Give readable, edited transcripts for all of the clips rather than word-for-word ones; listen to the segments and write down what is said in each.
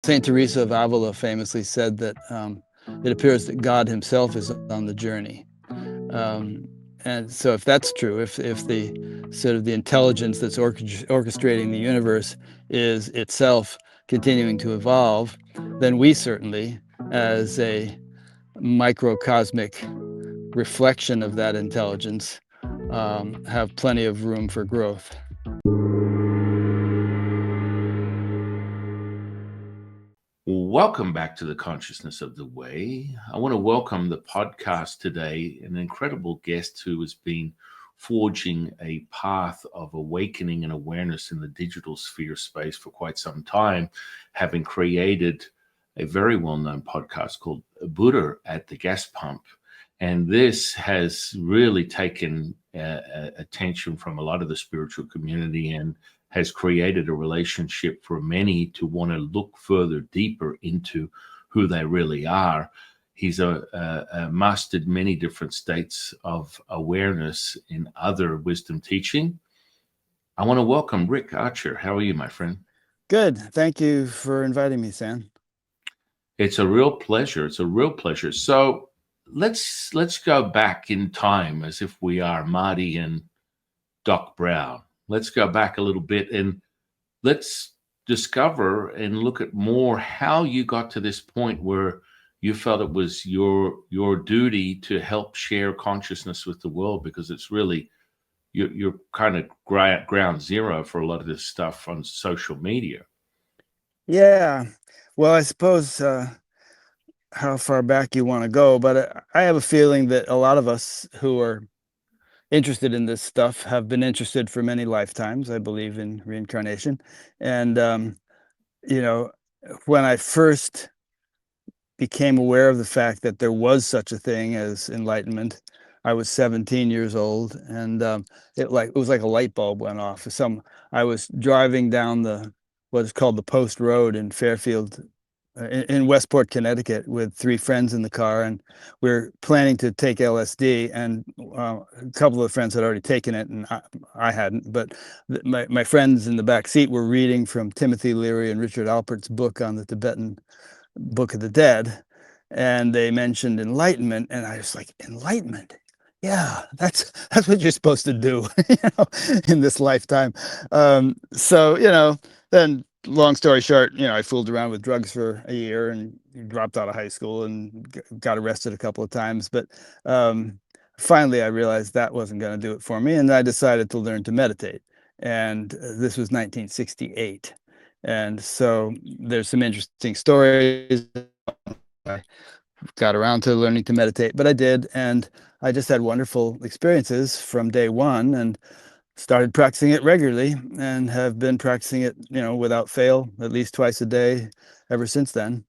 Saint Teresa of Avila famously said that it appears that God himself is on the journey. Um, and so if that's true, if the sort of the intelligence that's orchestrating the universe is itself continuing to evolve, then we certainly, as a microcosmic reflection of that intelligence, have plenty of room for growth. Welcome back to the Consciousness of the Way. I want to welcome the podcast today an incredible guest who has been forging a path of awakening and awareness in the digital sphere space for quite some time, having created a very well-known podcast called Buddah at the Gas Pump. And this has really taken attention from a lot of the spiritual community and has created a relationship for many to want to look further deeper into who they really are. He's mastered many different states of awareness in other wisdom teaching. I want to welcome Rick Archer. How are you, my friend? Good. Thank you for inviting me, Sam. It's a real pleasure. It's a real pleasure. So let's go back in time as if we are Marty and Doc Brown. Let's go back a little bit and let's discover and look at more how you got to this point where you felt it was your duty to help share consciousness with the world, because it's really you're kind of ground zero for a lot of this stuff on social media. Yeah. Well, I suppose how far back you want to go, but I have a feeling that a lot of us who are interested in this stuff have been interested for many lifetimes. I believe in reincarnation. And, you know, when I first became aware of the fact that there was such a thing as enlightenment, I was 17 years old, and it was like a light bulb went off. I was driving down what is called the Post Road in Fairfield, in Westport, Connecticut, with three friends in the car, and we are planning to take LSD. And a couple of friends had already taken it, and I hadn't. But my friends in the back seat were reading from Timothy Leary and Richard Alpert's book on the Tibetan Book of the Dead, and they mentioned enlightenment, and I was like, enlightenment? Yeah, that's what you're supposed to do, in this lifetime. So, then long story short, I fooled around with drugs for a year and dropped out of high school and got arrested a couple of times. But finally, I realized that wasn't going to do it for me, and I decided to learn to meditate. And this was 1968. And so there's some interesting stories. I got around to learning to meditate, but I did. And I just had wonderful experiences from day one, and started practicing it regularly, and have been practicing it, without fail, at least twice a day ever since then.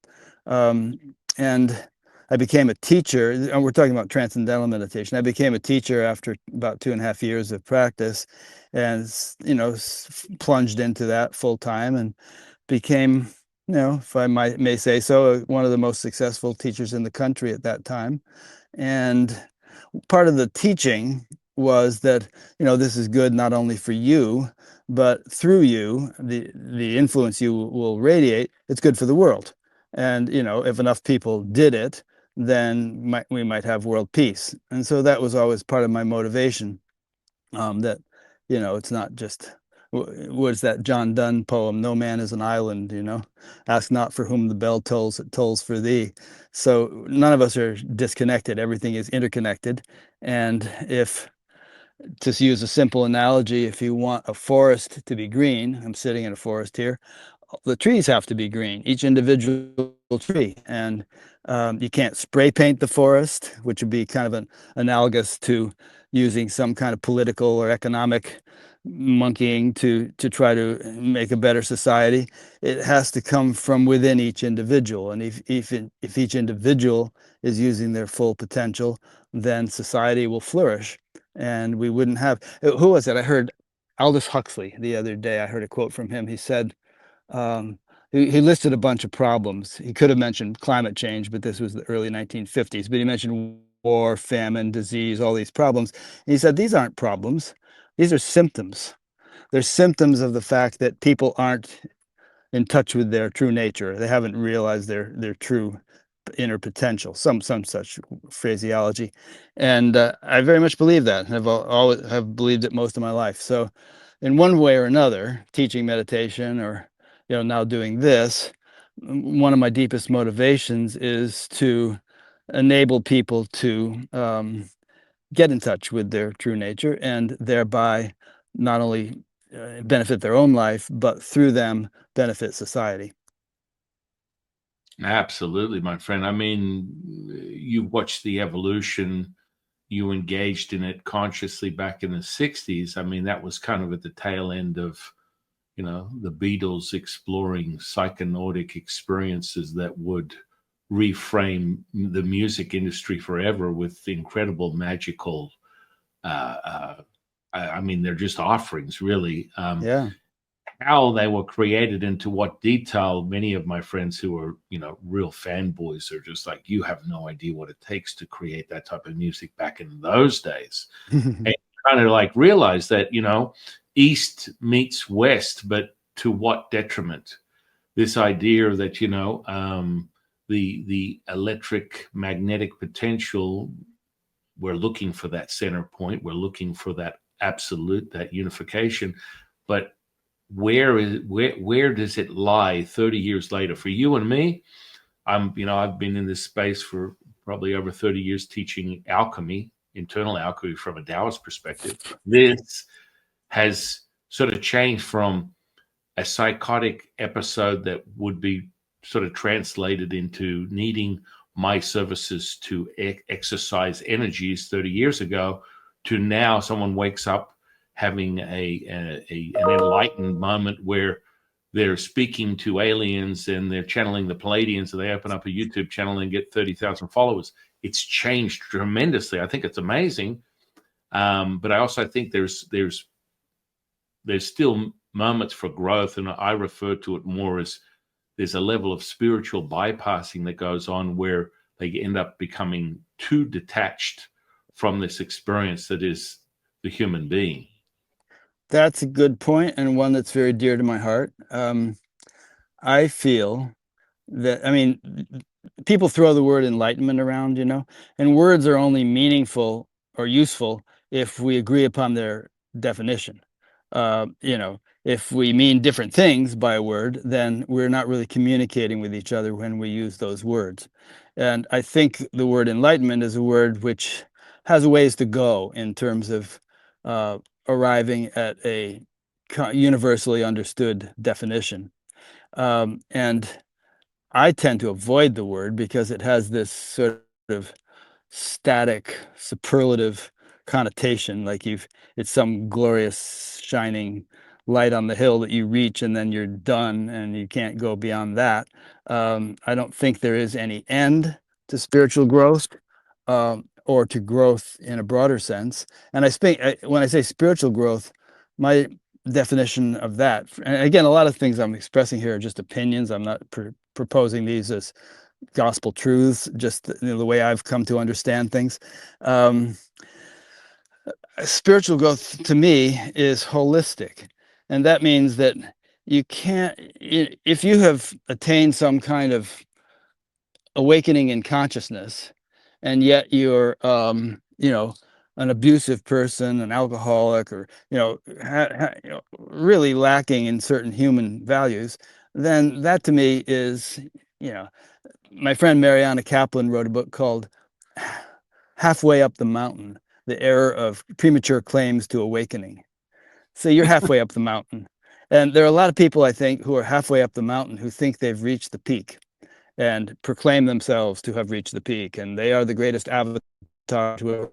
Um, and I became a teacher, and we're talking about transcendental meditation. I became a teacher after about 2.5 years of practice, and, plunged into that full time, and became, if I may say so, one of the most successful teachers in the country at that time. And part of the teaching was that, this is good not only for you, but through you, the influence you will radiate, it's good for the world. And, if enough people did it, then we might have world peace. And so that was always part of my motivation, that, it's not just, what's that John Donne poem, no man is an island, ask not for whom the bell tolls, it tolls for thee. So none of us are disconnected, everything is interconnected. And if, to use a simple analogy, if you want a forest to be green, I'm sitting in a forest here, the trees have to be green, each individual tree. And you can't spray paint the forest, which would be kind of an analogous to using some kind of political or economic monkeying to try to make a better society. It has to come from within each individual. And if each individual is using their full potential, then society will flourish. And we wouldn't have, who was it? I heard Aldous Huxley the other day. I heard a quote from him. He said, um, he listed a bunch of problems. He could have mentioned climate change, but this was the early 1950s. But he mentioned war, famine, disease, all these problems. And he said, these aren't problems. These are symptoms. They're symptoms of the fact that people aren't in touch with their true nature. They haven't realized their true inner potential, some such phraseology. And I very much believe that. I've always have believed it most of my life. So in one way or another, teaching meditation, or now doing this, one of my deepest motivations is to enable people to get in touch with their true nature, and thereby not only benefit their own life, but through them benefit society. Absolutely, my friend. I mean, you watched the evolution, you engaged in it consciously back in the 60s. I mean, that was kind of at the tail end of, the Beatles exploring psychonautic experiences that would reframe the music industry forever with incredible magical, I mean, they're just offerings, really. Yeah. How they were created, into what detail, many of my friends who are real fanboys are just like, you have no idea what it takes to create that type of music back in those days. And kind of like realize that east meets west, but to what detriment? This idea that the electric magnetic potential, we're looking for that center point, we're looking for that absolute, that unification, but where does it lie 30 years later for you and me? I've been in this space for probably over 30 years, teaching alchemy, internal alchemy, from a Taoist perspective. This has sort of changed from a psychotic episode that would be sort of translated into needing my services to exercise energies 30 years ago, to now someone wakes up having an enlightened moment where they're speaking to aliens and they're channeling the Palladians, so they open up a YouTube channel and get 30,000 followers. It's changed tremendously. I think it's amazing. But I also think there's still moments for growth, and I refer to it more as there's a level of spiritual bypassing that goes on, where they end up becoming too detached from this experience that is the human being. That's a good point, and one that's very dear to my heart. I feel that, I mean, people throw the word enlightenment around, and words are only meaningful or useful if we agree upon their definition. If we mean different things by a word, then we're not really communicating with each other when we use those words. And I think the word enlightenment is a word which has a ways to go in terms of arriving at a universally understood definition. And I tend to avoid the word because it has this sort of static, superlative connotation, like it's some glorious shining light on the hill that you reach and then you're done and you can't go beyond that. I don't think there is any end to spiritual growth, or to growth in a broader sense. And when I say spiritual growth, my definition of that, and again, a lot of things I'm expressing here are just opinions. I'm not proposing these as gospel truths, just the way I've come to understand things. Spiritual growth to me is holistic, and that means that you can't, if you have attained some kind of awakening in consciousness, and yet you're an abusive person, an alcoholic, or really lacking in certain human values, then that to me is, my friend Mariana Kaplan wrote a book called Halfway Up the Mountain: The Error of Premature Claims to Awakening. So you're halfway up the mountain, and there are a lot of people, I think, who are halfway up the mountain who think they've reached the peak and proclaim themselves to have reached the peak, and they are the greatest avatar to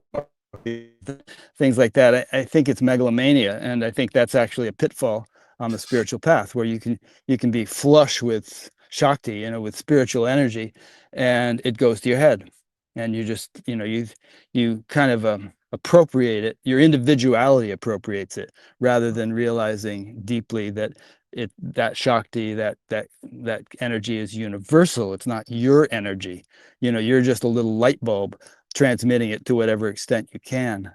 things like that. I think it's megalomania, and I think that's actually a pitfall on the spiritual path, where you can be flush with shakti, with spiritual energy, and it goes to your head, and you just you kind of appropriate it. Your individuality appropriates it, rather than realizing deeply that that shakti, that energy is universal. It's not your energy. You're just a little light bulb transmitting it to whatever extent you can.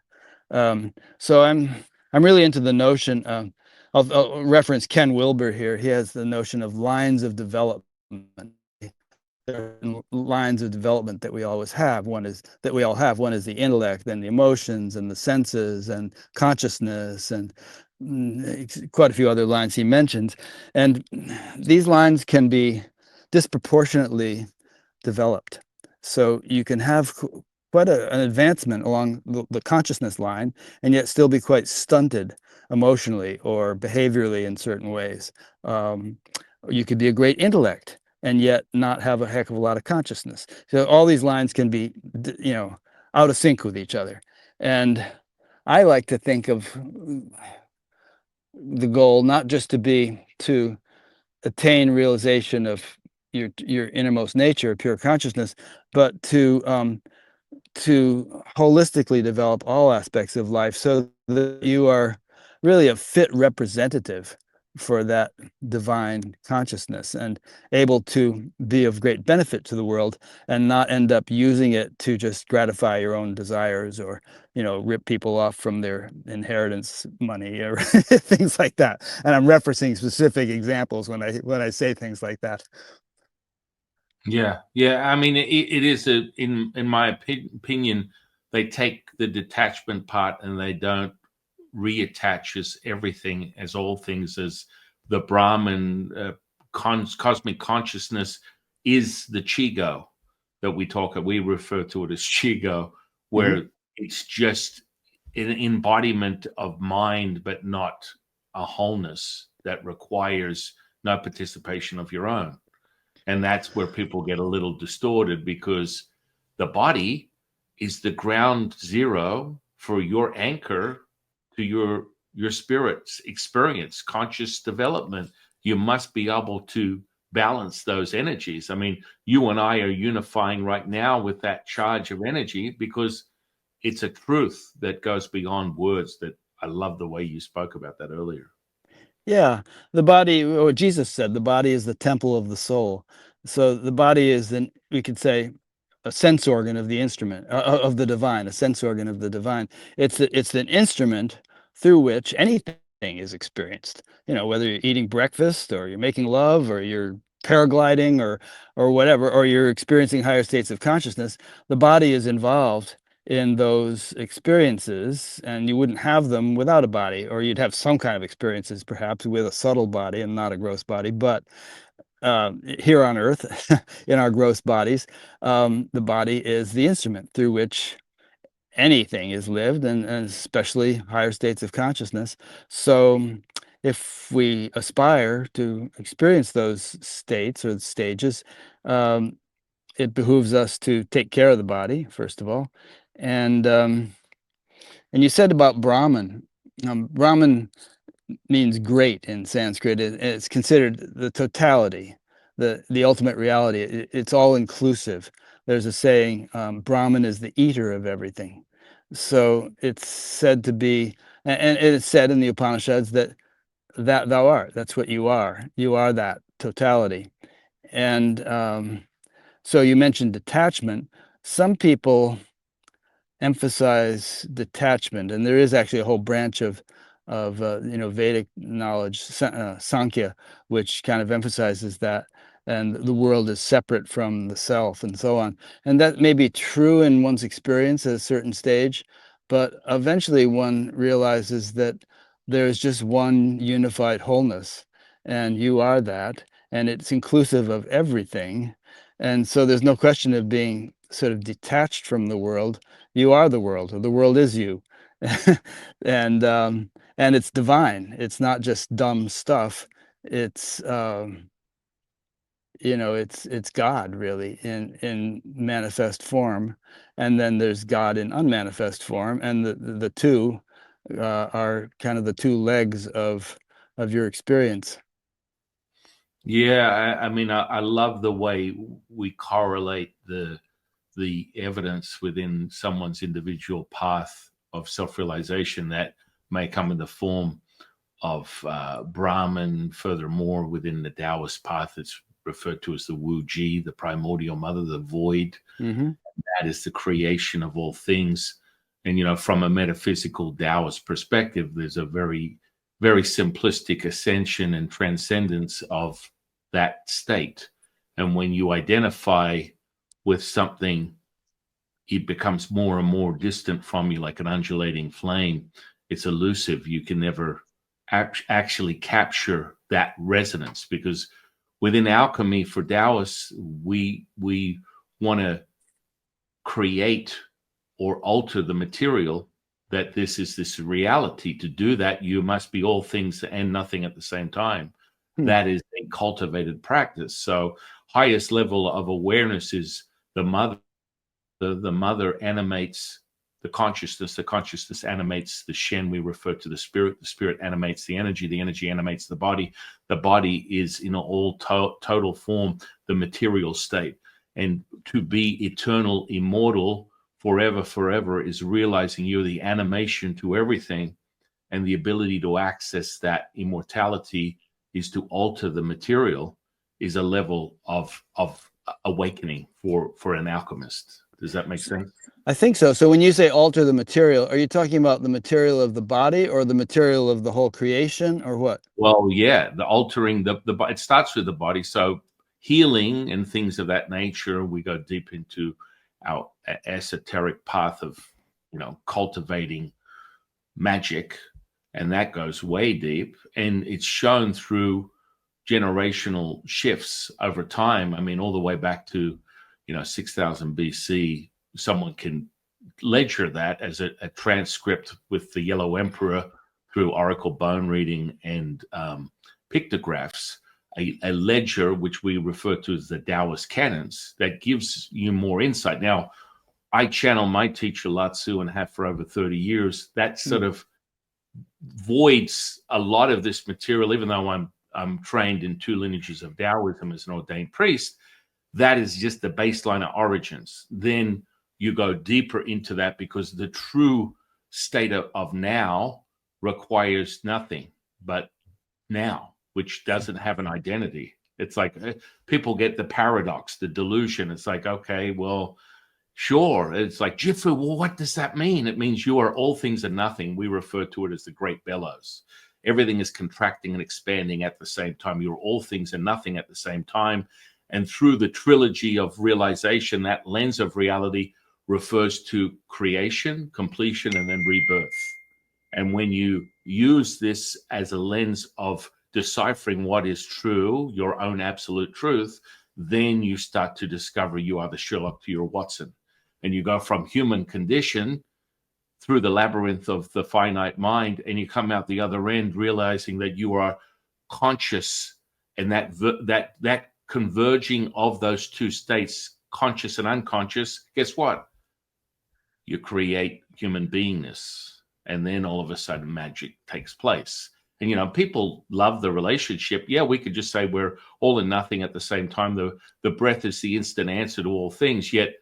So I'm really into the notion I'll reference Ken Wilber here. He has the notion of lines of development. There are lines of development that we always have. One is that we all have. One is the intellect, then the emotions and the senses and consciousness, and quite a few other lines he mentions. And these lines can be disproportionately developed. So you can have quite an advancement along the consciousness line and yet still be quite stunted emotionally or behaviorally in certain ways. You could be a great intellect and yet not have a heck of a lot of consciousness. So all these lines can be, out of sync with each other. And I like to think of the goal not just to attain realization of your innermost nature, pure consciousness, but to holistically develop all aspects of life so that you are really a fit representative for that divine consciousness and able to be of great benefit to the world and not end up using it to just gratify your own desires or rip people off from their inheritance money or things like that. And I'm referencing specific examples when I say things like that. Yeah, yeah. I mean, it is in my opinion, they take the detachment part and they don't reattach as everything, as all things, as the Brahman cosmic consciousness is the Chigo that we refer to it as Chigo, Mhm. where it's just an embodiment of mind, but not a wholeness that requires no participation of your own. And that's where people get a little distorted because the body is the ground zero for your anchor to your spirit's experience, conscious development. You must be able to balance those energies. I mean, you and I are unifying right now with that charge of energy because it's a truth that goes beyond words. That I love the way you spoke about that earlier. Yeah, the body, or Jesus said, the body is the temple of the soul. So the body is, we could say, a sense organ of the instrument of the divine, a sense organ of the divine. It's an instrument through which anything is experienced. Whether you're eating breakfast or you're making love or you're paragliding or whatever, or you're experiencing higher states of consciousness, the body is involved in those experiences, and you wouldn't have them without a body, or you'd have some kind of experiences perhaps with a subtle body and not a gross body. But here on earth, in our gross bodies, the body is the instrument through which anything is lived, and especially higher states of consciousness. So if we aspire to experience those states or stages, it behooves us to take care of the body, first of all. And um, and you said about Brahman. Brahman means great in Sanskrit. It's considered the totality, the ultimate reality. It's all inclusive. There's a saying, Brahman is the eater of everything. So it's said to be, and it's said in the Upanishads that thou art. That's what you are. You are that totality. And so you mentioned detachment. Some people emphasize detachment, and there is actually a whole branch of Vedic knowledge, Sankhya, which kind of emphasizes that, and the world is separate from the self, and so on. And that may be true in one's experience at a certain stage, but eventually one realizes that there's just one unified wholeness, and you are that, and it's inclusive of everything. And so there's no question of being sort of detached from the world. You are the world, or the world is you. and and it's divine. It's not just dumb stuff. It's it's God really in manifest form, and then there's God in unmanifest form, and the two are kind of the two legs of your experience. Yeah, I mean, I love the way we correlate the evidence within someone's individual path of self-realization that may come in the form of Brahman. Furthermore, within the Taoist path, it's referred to as the Wuji, the primordial mother, the void. Hmm. That is the creation of all things. And from a metaphysical Taoist perspective, there's a very very simplistic ascension and transcendence of that state. And when you identify with something, it becomes more and more distant from you, like an undulating flame. It's elusive. You can never actually capture that resonance, because within alchemy for Taoists, we want to create or alter the material, that this is this reality. To do that, you must be all things and nothing at the same time. That is a cultivated practice. So highest level of awareness is the mother. The mother animates the consciousness animates the Shen. We refer to the spirit animates the energy animates the body is in all total form the material state. And to be eternal, immortal, forever is realizing you're the animation to everything, and the ability to access that immortality is to alter the material, is a level of awakening for an alchemist. Does that make sense? I think so. So when you say alter the material, are you talking about the material of the body or the material of the whole creation, or what? Well, yeah, the altering the it starts with the body. So healing and things of that nature, we go deep into our esoteric path of, cultivating magic, and that goes way deep, and it's shown through generational shifts over time. I mean, all the way back to 6,000 BC, someone can ledger that as a transcript with the Yellow Emperor through oracle bone reading and pictographs, a ledger which we refer to as the Taoist canons, that gives you more insight. Now, I channel my teacher Lao Tzu and have for over 30 years. That sort of voids a lot of this material, even though I'm trained in 2 lineages of Taoism as an ordained priest. That is just the baseline of origins. Then you go deeper into that, because the true state of now requires nothing but now, which doesn't have an identity. It's like people get the paradox, the delusion. It's like, okay, well, sure. It's like, Jifu, well, what does that mean? It means you are all things and nothing. We refer to it as the great bellows. Everything is contracting and expanding at the same time. You're all things and nothing at the same time. And through the trilogy of realization, that lens of reality refers to creation, completion, and then rebirth. And when you use this as a lens of deciphering what is true, your own absolute truth, then you start to discover you are the Sherlock to your Watson. And you go from human condition through the labyrinth of the finite mind, and you come out the other end realizing that you are conscious, and that converging of those 2 states, conscious and unconscious, guess what? You create human beingness, and then all of a sudden magic takes place. And people love the relationship. Yeah, we could just say we're all and nothing at the same time. The breath is the instant answer to all things. Yet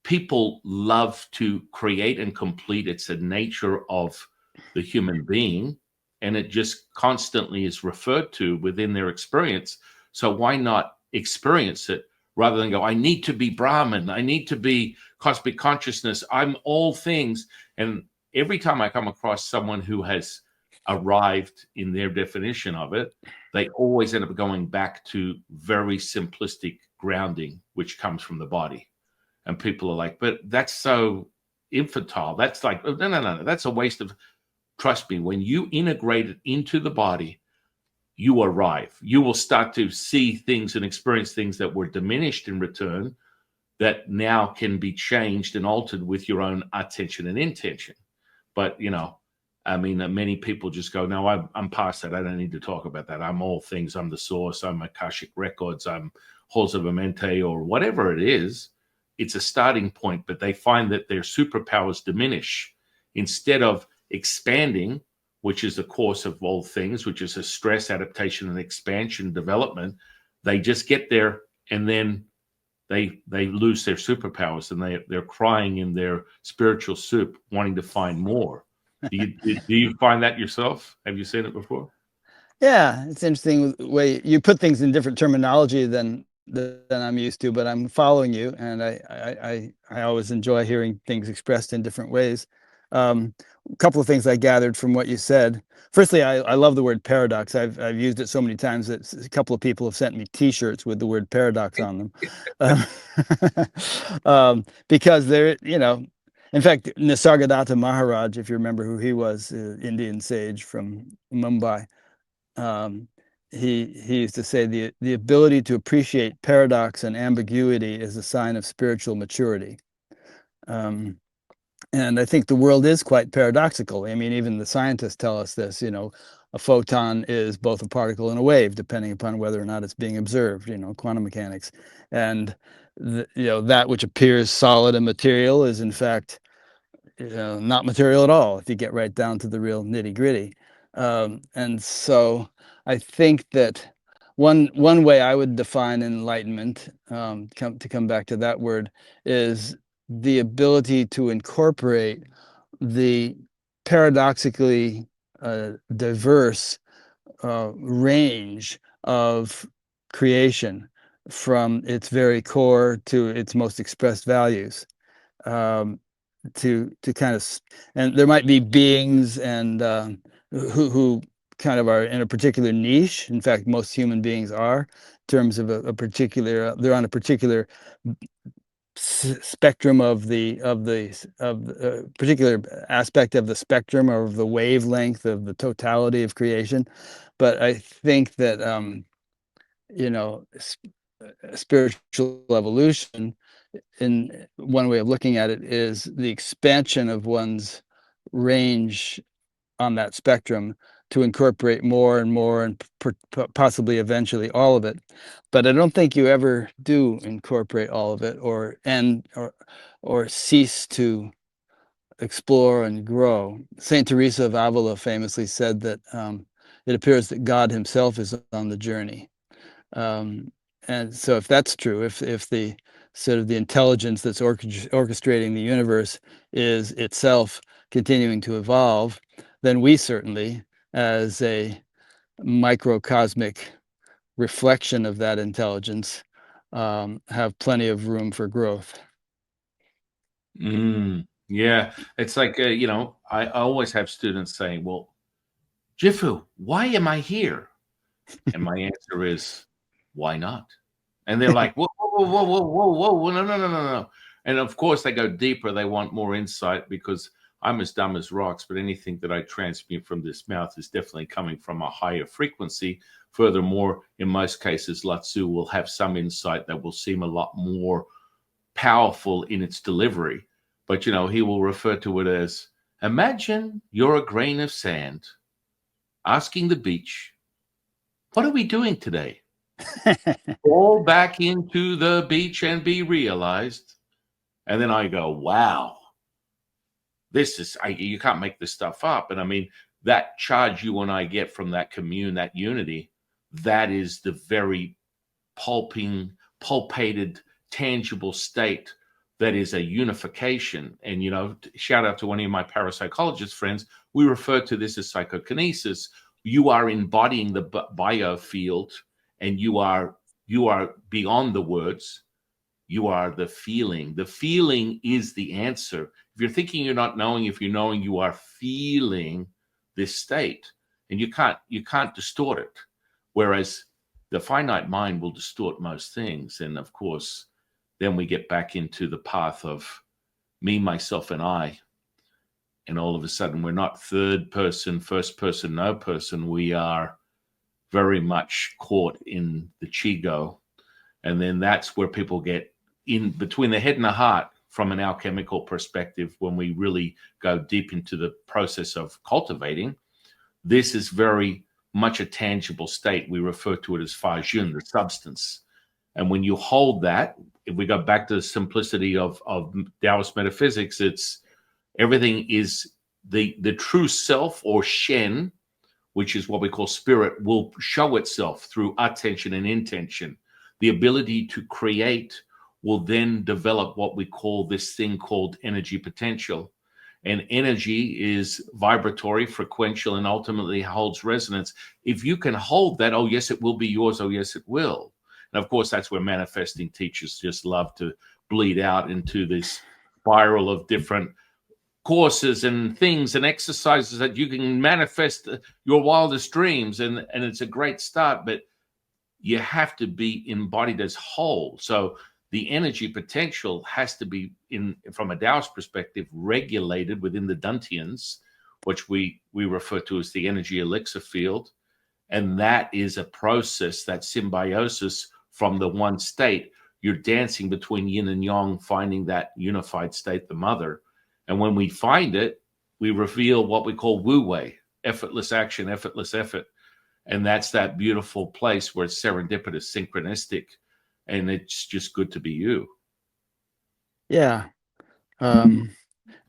people love to create and complete. It's a nature of the human being, and it just constantly is referred to within their experience. So why not experience it rather than go, I need to be Brahman, I need to be cosmic consciousness, I'm all things. And every time I come across someone who has arrived in their definition of it, they always end up going back to very simplistic grounding, which comes from the body. And people are like, but that's so infantile. That's like, no. That's a waste of, trust me, when you integrate it into the body, you arrive. You will start to see things and experience things that were diminished in return, that now can be changed and altered with your own attention and intention. But, many people just go, no, I'm past that. I don't need to talk about that. I'm all things. I'm the source. I'm Akashic Records. I'm Halls of Amente, or whatever it is. It's a starting point, but they find that their superpowers diminish instead of expanding, which is the course of all things, which is a stress, adaptation, and expansion development. They just get there, and then they lose their superpowers, and they're crying in their spiritual soup, wanting to find more. Do you find that yourself? Have you seen it before? Yeah, it's interesting the way you put things in different terminology than I'm used to, but I'm following you, and I always enjoy hearing things expressed in different ways. a couple of things I gathered from what you said. Firstly, I love the word paradox. I've used it so many times that a couple of people have sent me T-shirts with the word paradox on them, um, because they're, in fact, Nisargadatta Maharaj, if you remember who he was, Indian sage from Mumbai, um, he used to say the ability to appreciate paradox and ambiguity is a sign of spiritual maturity. Um, and I think the world is quite paradoxical. I mean, even the scientists tell us this, a photon is both a particle and a wave, depending upon whether or not it's being observed, quantum mechanics. And, that which appears solid and material is, in fact, not material at all if you get right down to the real nitty gritty. And so I think that one way I would define enlightenment, to come back to that word, is the ability to incorporate the paradoxically diverse range of creation from its very core to its most expressed values. Um, to kind of, and there might be beings and who kind of are in a particular niche. In fact, most human beings are, in terms of a particular, they're on a particular spectrum of the particular aspect of the spectrum or of the wavelength of the totality of creation. But I think that you know spiritual evolution, in one way of looking at it, is the expansion of one's range on that spectrum to incorporate more and more, and possibly eventually all of it. But I don't think you ever do incorporate all of it, or cease to explore and grow. Saint Teresa of Avila famously said that it appears that God himself is on the journey. Um, and so if that's true, if the sort of the intelligence that's orchestrating the universe is itself continuing to evolve, then we certainly, as a microcosmic reflection of that intelligence, have plenty of room for growth. Yeah, it's like, I always have students saying, well, Jifu, why am I here? And my answer is, why not? And they're like, whoa, whoa, whoa, whoa, whoa, whoa, whoa, no, no, no, no, no. And of course, they go deeper. They want more insight because I'm as dumb as rocks, but anything that I transmute from this mouth is definitely coming from a higher frequency. Furthermore, in most cases, Lao Tzu will have some insight that will seem a lot more powerful in its delivery. But, he will refer to it as, imagine you're a grain of sand asking the beach, what are we doing today? Fall back into the beach and be realized. And then I go, wow, you can't make this stuff up. And I mean, that charge you and I get from that commune, that unity, that is the very pulpated, tangible state that is a unification. And, shout out to one of my parapsychologist friends, we refer to this as psychokinesis. You are embodying the biofield, and you are beyond the words. You are the feeling. The feeling is the answer. If you're thinking you're not knowing, if you're knowing, you are feeling this state, and you can't distort it. Whereas the finite mind will distort most things. And of course, then we get back into the path of me, myself, and I. And all of a sudden, we're not third person, first person, no person. We are very much caught in the Chigo. And then that's where people get in between the head and the heart from an alchemical perspective. When we really go deep into the process of cultivating, this is very much a tangible state. We refer to it as Fajun, the substance. And when you hold that, if we go back to the simplicity of Taoist metaphysics, it's everything is the true self, or Shen, which is what we call spirit, will show itself through attention and intention. The ability to create will then develop what we call this thing called energy potential. And energy is vibratory, frequential, and ultimately holds resonance. If you can hold that, oh, yes, it will be yours. Oh, yes, it will. And of course, that's where manifesting teachers just love to bleed out into this spiral of different courses and things and exercises that you can manifest your wildest dreams, and it's a great start, but you have to be embodied as whole. So the energy potential has to be, from a Taoist perspective, regulated within the Dantians, which we refer to as the energy elixir field. And that is a process, that symbiosis from the one state. You're dancing between yin and yang, finding that unified state, the mother. And when we find it, we reveal what we call Wu Wei, effortless action, effortless effort. And that's that beautiful place where it's serendipitous, synchronistic, and it's just good to be you. Yeah.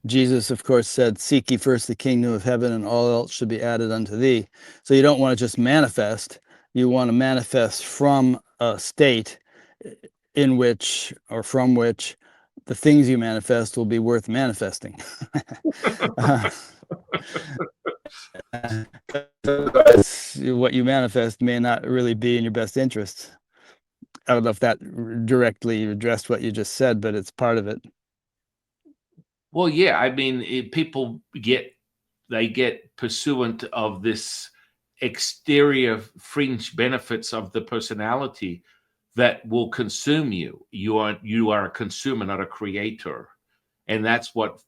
Jesus, of course, said, "Seek ye first the kingdom of heaven, and all else should be added unto thee." So you don't want to just manifest. You want to manifest from a state in which, or from which, the things you manifest will be worth manifesting. What you manifest may not really be in your best interest. I don't know if that directly addressed what you just said, but it's part of it. Well, yeah, I mean, people get pursuant of this exterior fringe benefits of the personality that will consume you. You are a consumer, not a creator, and that's what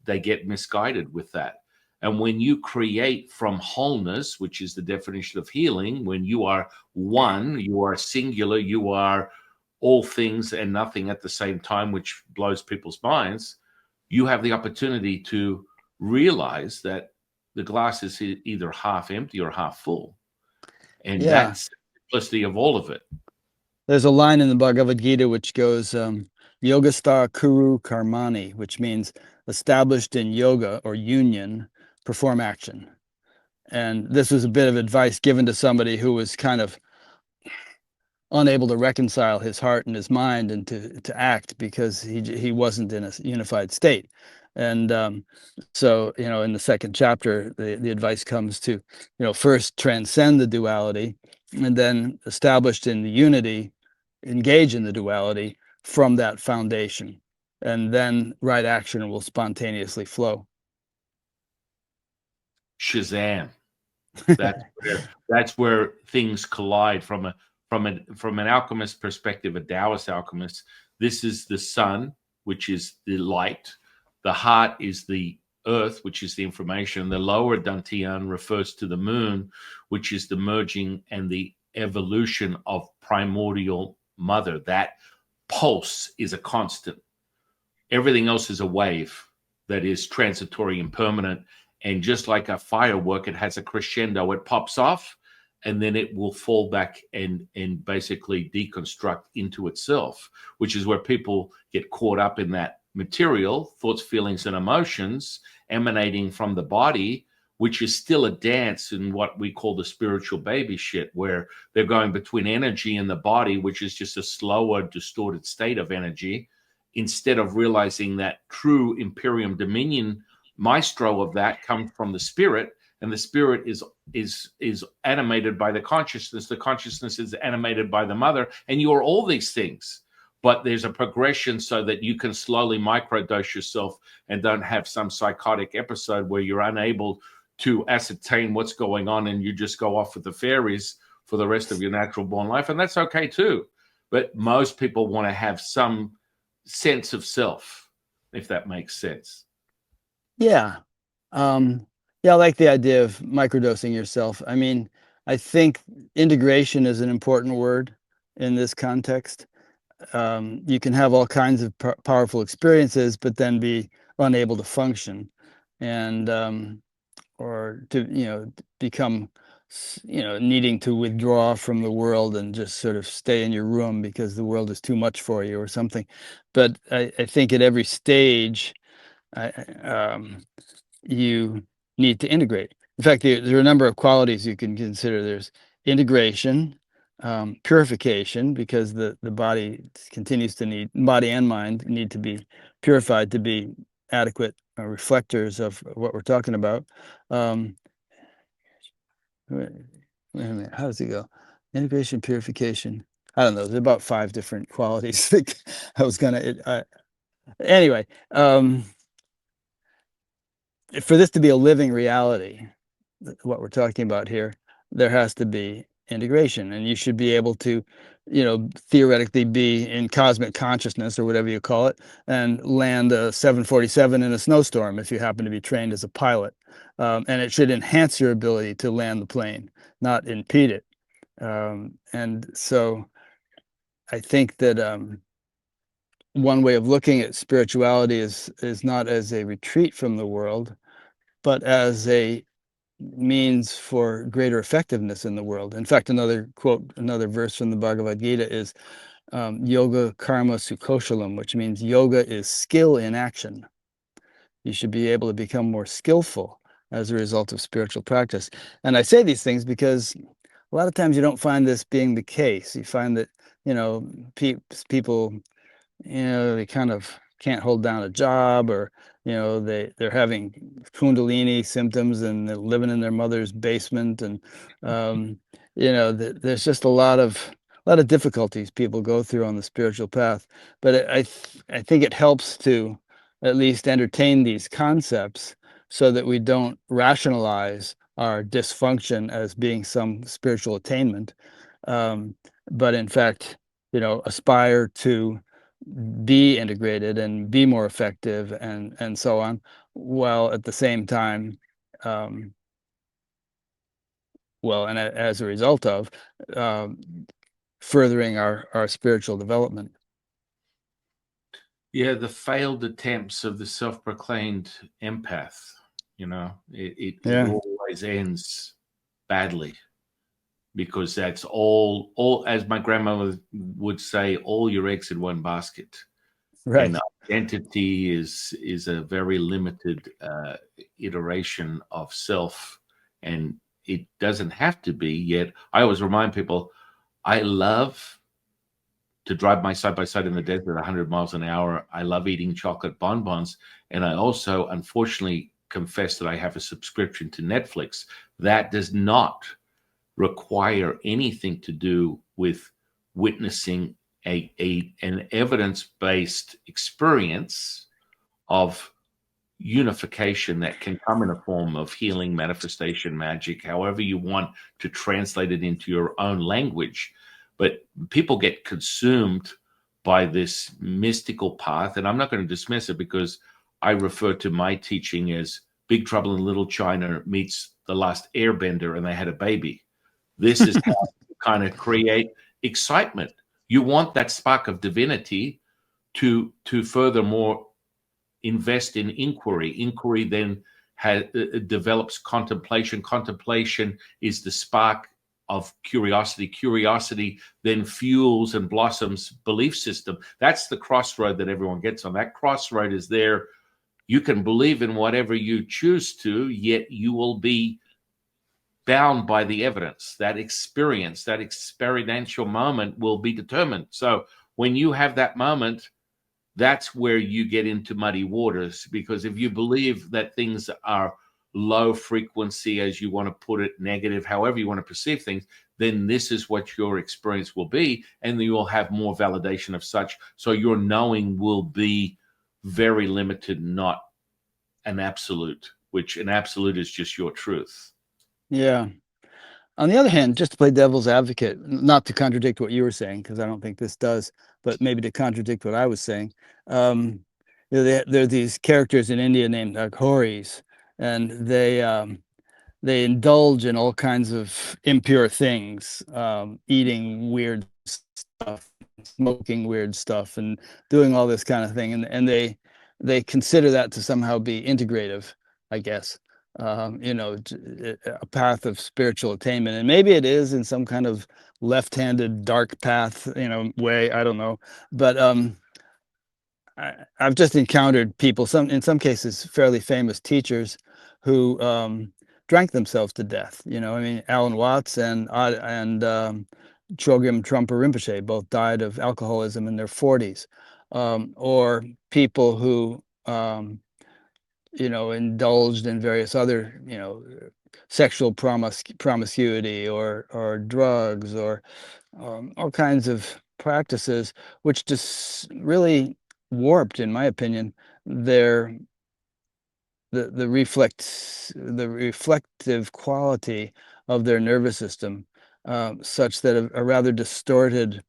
they get misguided with that. And when you create from wholeness, which is the definition of healing, when you are one, you are singular, you are all things and nothing at the same time, which blows people's minds, you have the opportunity to realize that the glass is either half empty or half full. And that's the simplicity of all of it. There's a line in the Bhagavad Gita which goes, Yogastha Kuru Karmani, which means established in yoga or union, perform action. And this was a bit of advice given to somebody who was kind of unable to reconcile his heart and his mind and to act because he wasn't in a unified state. And so, in the second chapter, the advice comes to, first transcend the duality, and then established in the unity, engage in the duality from that foundation, and then right action will spontaneously flow. Shazam! That's where things collide from an alchemist perspective, a Taoist alchemist. This is the sun, which is the light. The heart is the earth, which is the information. The lower dantian refers to the moon, which is the merging and the evolution of primordial mother. That pulse is a constant. Everything else is a wave that is transitory and permanent. And just like a firework, it has a crescendo. It pops off, and then it will fall back and basically deconstruct into itself, which is where people get caught up in that material, thoughts, feelings, and emotions emanating from the body, which is still a dance in what we call the spiritual baby shit, where they're going between energy and the body, which is just a slower, distorted state of energy, instead of realizing that true Imperium Dominion maestro of that comes from the spirit, and the spirit is animated by the consciousness is animated by the mother, and you are all these things. But there's a progression so that you can slowly microdose yourself and don't have some psychotic episode where you're unable to ascertain what's going on and you just go off with the fairies for the rest of your natural born life. And that's okay too. But most people want to have some sense of self, if that makes sense. Yeah. Yeah, I like the idea of microdosing yourself. I mean, I think integration is an important word in this context. You can have all kinds of powerful experiences, but then be unable to function, and or to become needing to withdraw from the world and just sort of stay in your room because the world is too much for you or something. But I think at every stage, you need to integrate. In fact, there are a number of qualities you can consider. There's integration, purification, because the body continues to body and mind need to be purified to be adequate reflectors of what we're talking about. Wait a minute, how does it go? Integration, purification. I don't know. There's about 5 different qualities. I was gonna. Anyway. for this to be a living reality, what we're talking about here, there has to be integration, and you should be able to, theoretically be in cosmic consciousness or whatever you call it, and land a 747 in a snowstorm if you happen to be trained as a pilot. And it should enhance your ability to land the plane, not impede it. And so I think that one way of looking at spirituality is not as a retreat from the world, but as a means for greater effectiveness in the world. In fact, another quote, another verse from the Bhagavad Gita is yoga karma sukoshalam, which means yoga is skill in action. You should be able to become more skillful as a result of spiritual practice. And I say these things because a lot of times you don't find this being the case. You find that, you know, people, they kind of can't hold down a job, or they're having kundalini symptoms and they're living in their mother's basement, and there's just a lot of difficulties people go through on the spiritual path. But I think it helps to at least entertain these concepts so that we don't rationalize our dysfunction as being some spiritual attainment, um, but in fact, aspire to be integrated and be more effective, and so on, while at the same time, um, and as a result of um, furthering our spiritual development. Yeah, the failed attempts of the self-proclaimed empath, it Yeah, always ends badly, because that's all, as my grandmother would say, all your eggs in one basket. And right. identity is a very limited iteration of self, and it doesn't have to be. Yet I always remind people, I love to drive my side by side in the desert at 100 miles an hour. I love eating chocolate bonbons. And I also, unfortunately, confess that I have a subscription to Netflix. That does not require anything to do with witnessing an evidence-based experience of unification that can come in a form of healing, manifestation, magic, however you want to translate it into your own language. But people get consumed by this mystical path, and I'm not going to dismiss it, because I refer to my teaching as Big Trouble in Little China meets The Last Airbender, and they had a baby. This is how you kind of create excitement. You want that spark of divinity to furthermore invest in inquiry. Inquiry then develops contemplation. Contemplation is the spark of curiosity. Curiosity then fuels and blossoms belief system. That's the crossroad that everyone gets on. That crossroad is there. You can believe in whatever you choose to, yet you will be bound by the evidence. That experience, that experiential moment will be determined. So when you have that moment, that's where you get into muddy waters, because if you believe that things are low frequency, as you want to put it, negative, however you want to perceive things, then this is what your experience will be, and then you'll have more validation of such. So your knowing will be very limited, not an absolute, which an absolute is just your truth. Yeah. On the other hand, just to play devil's advocate, not to contradict what you were saying, because I don't think this does, but maybe to contradict what I was saying, um, there are these characters in India named Ghoris, and they indulge in all kinds of impure things, eating weird stuff, smoking weird stuff, and doing all this kind of thing, and they consider that to somehow be integrative, I guess. A path of spiritual attainment, and maybe it is in some kind of left-handed dark path, way. I don't know, but I've just encountered people, in some cases fairly famous teachers, who drank themselves to death. I mean, Alan Watts and Chogyam Trungpa Rinpoche both died of alcoholism in their 40s. Or people who indulged in various other, sexual promiscuity, or drugs, or all kinds of practices, which just really warped, in my opinion, their the reflective quality of their nervous system, such that a rather distorted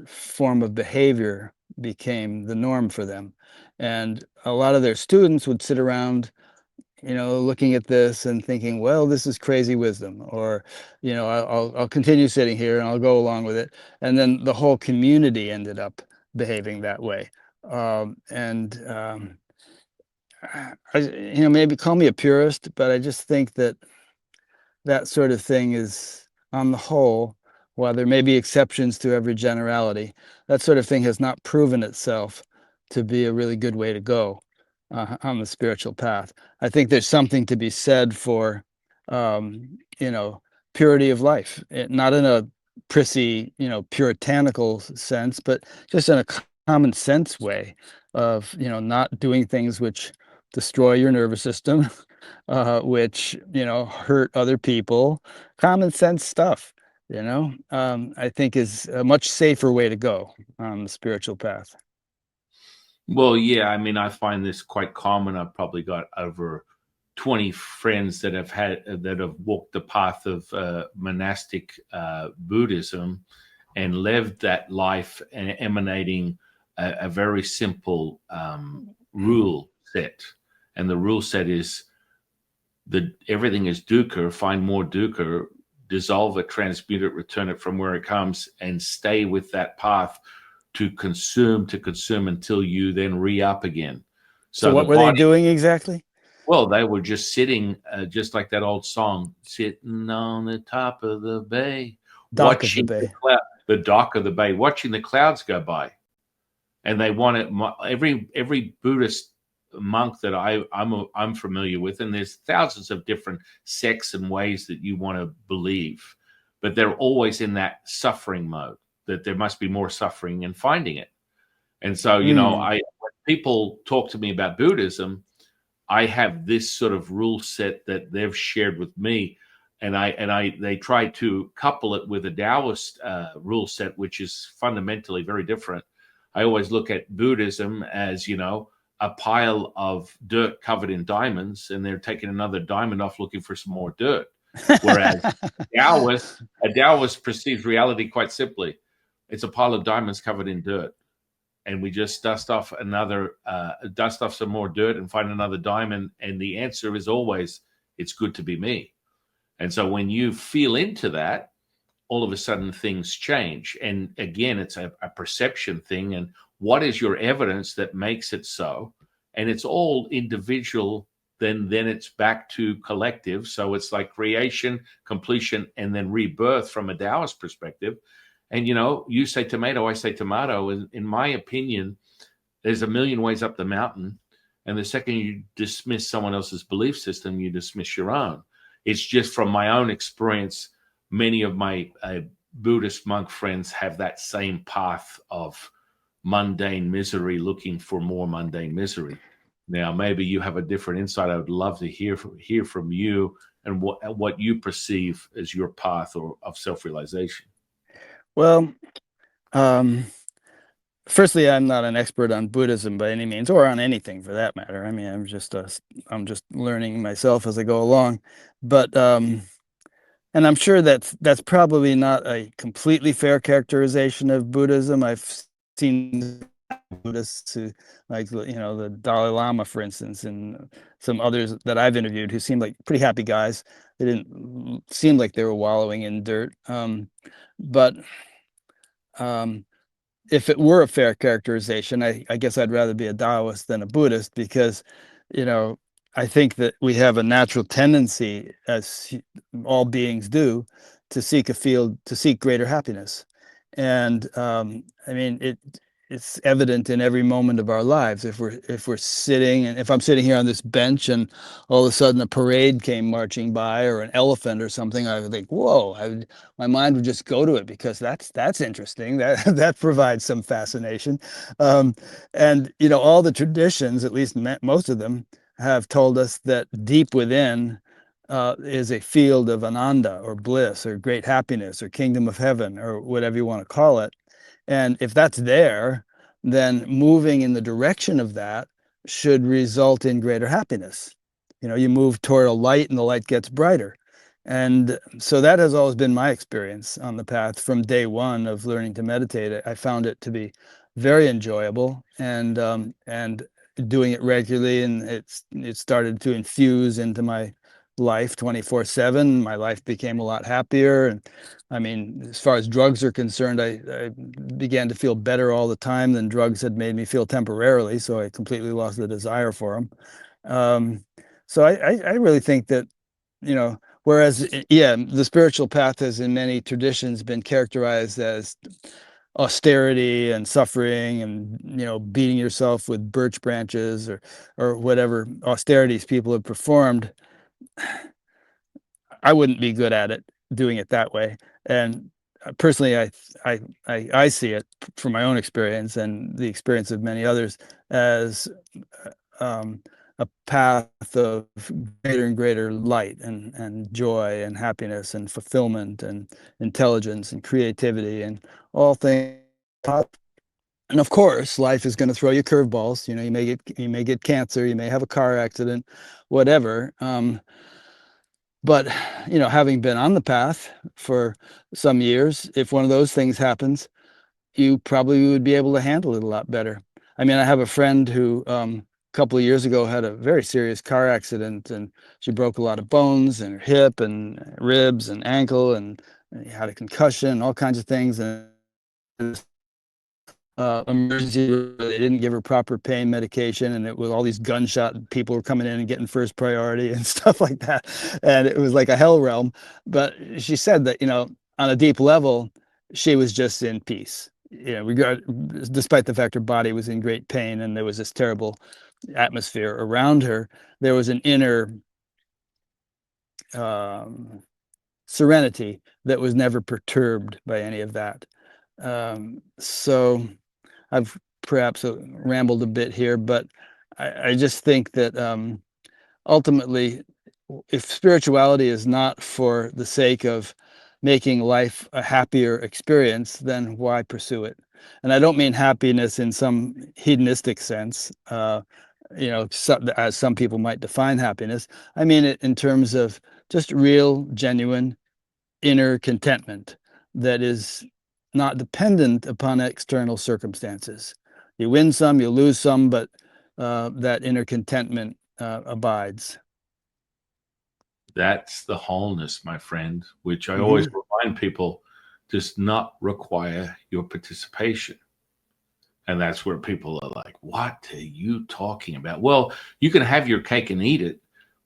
form of behavior became the norm for them. And a lot of their students would sit around, looking at this and thinking, well, this is crazy wisdom, or, I'll continue sitting here and I'll go along with it. And then the whole community ended up behaving that way. And maybe call me a purist, but I just think that that sort of thing is, on the whole, while there may be exceptions to every generality, that sort of thing has not proven itself to be a really good way to go on the spiritual path. I think there's something to be said for, purity of life, not in a prissy, puritanical sense, but just in a common sense way of, not doing things which destroy your nervous system, which, hurt other people. Common sense stuff, I think is a much safer way to go on the spiritual path. Well, yeah, I mean, I find this quite common. I've probably got over 20 friends that have walked the path of monastic Buddhism and lived that life emanating a very simple rule set. And the rule set is that everything is dukkha, find more dukkha, dissolve it, transmute it, return it from where it comes, and stay with that path to consume until you then re-up again. So So the what were they body, doing exactly? well, they were just sitting, just like that old song, sitting on the top of the bay, Dock of the watching bay. the dock of the bay, watching the clouds go by. And they wanted every Buddhist monk that I'm familiar with, and there's thousands of different sects and ways that you want to believe, but they're always in that suffering mode, that there must be more suffering in finding it. And so, Mm. when people talk to me about Buddhism, I have this sort of rule set that they've shared with me, and they try to couple it with a Taoist rule set, which is fundamentally very different. I always look at Buddhism as, a pile of dirt covered in diamonds, and they're taking another diamond off looking for some more dirt. Whereas a Taoist perceives reality quite simply. It's a pile of diamonds covered in dirt, and we just dust off some more dirt and find another diamond. And the answer is always, it's good to be me. And so when you feel into that, all of a sudden things change. And again, it's a perception thing. And what is your evidence that makes it so? And it's all individual. Then it's back to collective. So it's like creation, completion, and then rebirth from a Taoist perspective. And, you say tomato, I say tomato. In my opinion, there's a million ways up the mountain. And the second you dismiss someone else's belief system, you dismiss your own. It's just from my own experience, many of my Buddhist monk friends have that same path of mundane misery, looking for more mundane misery. Now, maybe you have a different insight. I would love to hear from you and what you perceive as your path of self-realization. Well, um, firstly, I'm not an expert on Buddhism by any means, or on anything for that matter. I mean, I'm just learning myself as I go along. But and I'm sure that's probably not a completely fair characterization of Buddhism. I've seen Buddhists who, like, the Dalai Lama, for instance, and some others that I've interviewed who seemed like pretty happy guys. They didn't seem like they were wallowing in dirt. But um, if it were a fair characterization, I guess I'd rather be a Taoist than a Buddhist, because, you know, I think that we have a natural tendency, as all beings do, to seek greater happiness. And I mean, it's evident in every moment of our lives. If we're sitting, and if I'm sitting here on this bench and all of a sudden a parade came marching by, or an elephant or something, I would think, whoa, my mind would just go to it, because that's interesting. That that provides some fascination. Um, and all the traditions, at least most of them, have told us that deep within is a field of ananda, or bliss, or great happiness, or kingdom of heaven, or whatever you want to call it. And if that's there, then moving in the direction of that should result in greater happiness. You move toward a light and the light gets brighter. And so that has always been my experience on the path from day one of learning to meditate. I found it to be very enjoyable, and doing it regularly, and it started to infuse into my life 24/7. My life became a lot happier, and I mean, as far as drugs are concerned, I began to feel better all the time than drugs had made me feel temporarily. So I completely lost the desire for them. Um, so I really think that, whereas, yeah, the spiritual path has in many traditions been characterized as austerity and suffering and, beating yourself with birch branches or whatever austerities people have performed. I wouldn't be good at it doing it that way. And personally, I see it from my own experience and the experience of many others as a path of greater and greater light and joy and happiness and fulfillment and intelligence and creativity and all things. And of course, life is going to throw you curveballs. You may get cancer, you may have a car accident, whatever. But having been on the path for some years, if one of those things happens, you probably would be able to handle it a lot better. I mean, I have a friend who a couple of years ago had a very serious car accident, and she broke a lot of bones in her hip and ribs and ankle, and had a concussion, all kinds of things. And emergency room, they didn't give her proper pain medication, and it was all these gunshot people were coming in and getting first priority and stuff like that, and it was like a hell realm. But she said that, on a deep level, she was just in peace, despite the fact her body was in great pain and there was this terrible atmosphere around her. There was an inner um, serenity that was never perturbed by any of that. So I've perhaps rambled a bit here, but I just think that ultimately, if spirituality is not for the sake of making life a happier experience, then why pursue it? And I don't mean happiness in some hedonistic sense, as some people might define happiness. I mean it in terms of just real, genuine inner contentment that is not dependent upon external circumstances. You win some, you lose some, but that inner contentment abides. That's the wholeness, my friend, which I always Hmm. remind people does not require your participation. And that's where people are like, what are you talking about? Well, you can have your cake and eat it,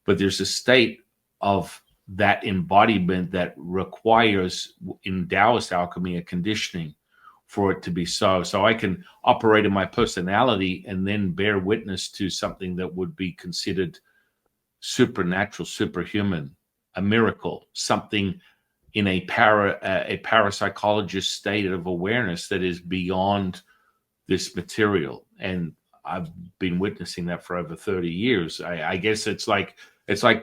but there's a state of that embodiment that requires, in Taoist alchemy, a conditioning for it to be so. So I can operate in my personality and then bear witness to something that would be considered supernatural, superhuman, a miracle, something in a parapsychologist state of awareness that is beyond this material. And I've been witnessing that for over 30 years. I guess it's like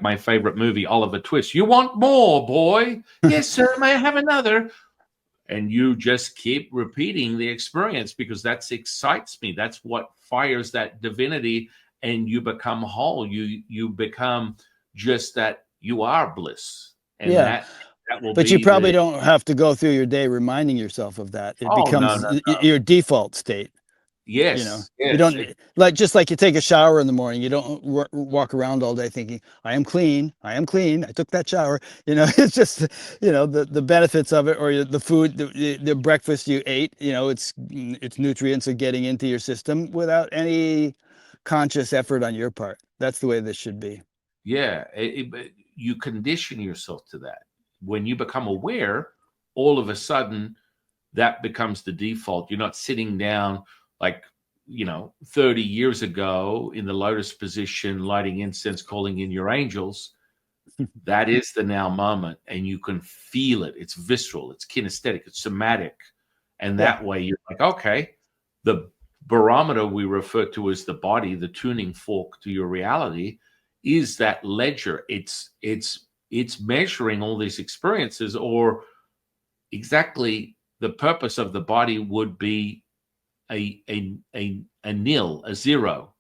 my favorite movie, Oliver Twist. You want more, boy? Yes, sir. May I have another? And you just keep repeating the experience because that excites me. That's what fires that divinity, and you become whole. You become just that. You are bliss, and Yeah, that will but you be probably the. don't have to go through your day reminding yourself of that. It Oh, no, becomes no. your default state. Yes, You yes. don't, like, just like you take a shower in the morning, you don't walk around all day thinking, I am clean, I am clean, I took that shower. It's just, the benefits of it, or the food, the breakfast you ate, its nutrients are getting into your system without any conscious effort on your part. That's the way this should be. Yeah, but you condition yourself to that. When you become aware, all of a sudden that becomes the default. You're not sitting down like, 30 years ago in the lotus position, lighting incense, calling in your angels. That is the now moment, and you can feel it. It's visceral, it's kinesthetic, it's somatic. And Yeah. that way you're like, okay, the barometer we refer to as the body, the tuning fork to your reality, is that ledger. It's measuring all these experiences, or exactly the purpose of the body would be a nil, a zero,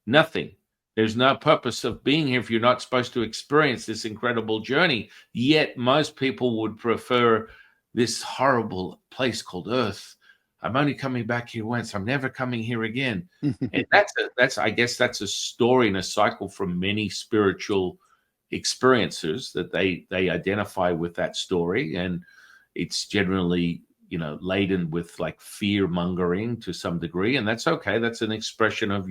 nothing. There's no purpose of being here if you're not supposed to experience this incredible journey. Yet most people would prefer this horrible place called Earth. I'm only coming back here once. I'm never coming here again. And that's I guess that's a story and a cycle from many spiritual experiencers that they identify with that story, and it's generally, you know, laden with like fear mongering to some degree, and that's okay. That's an expression of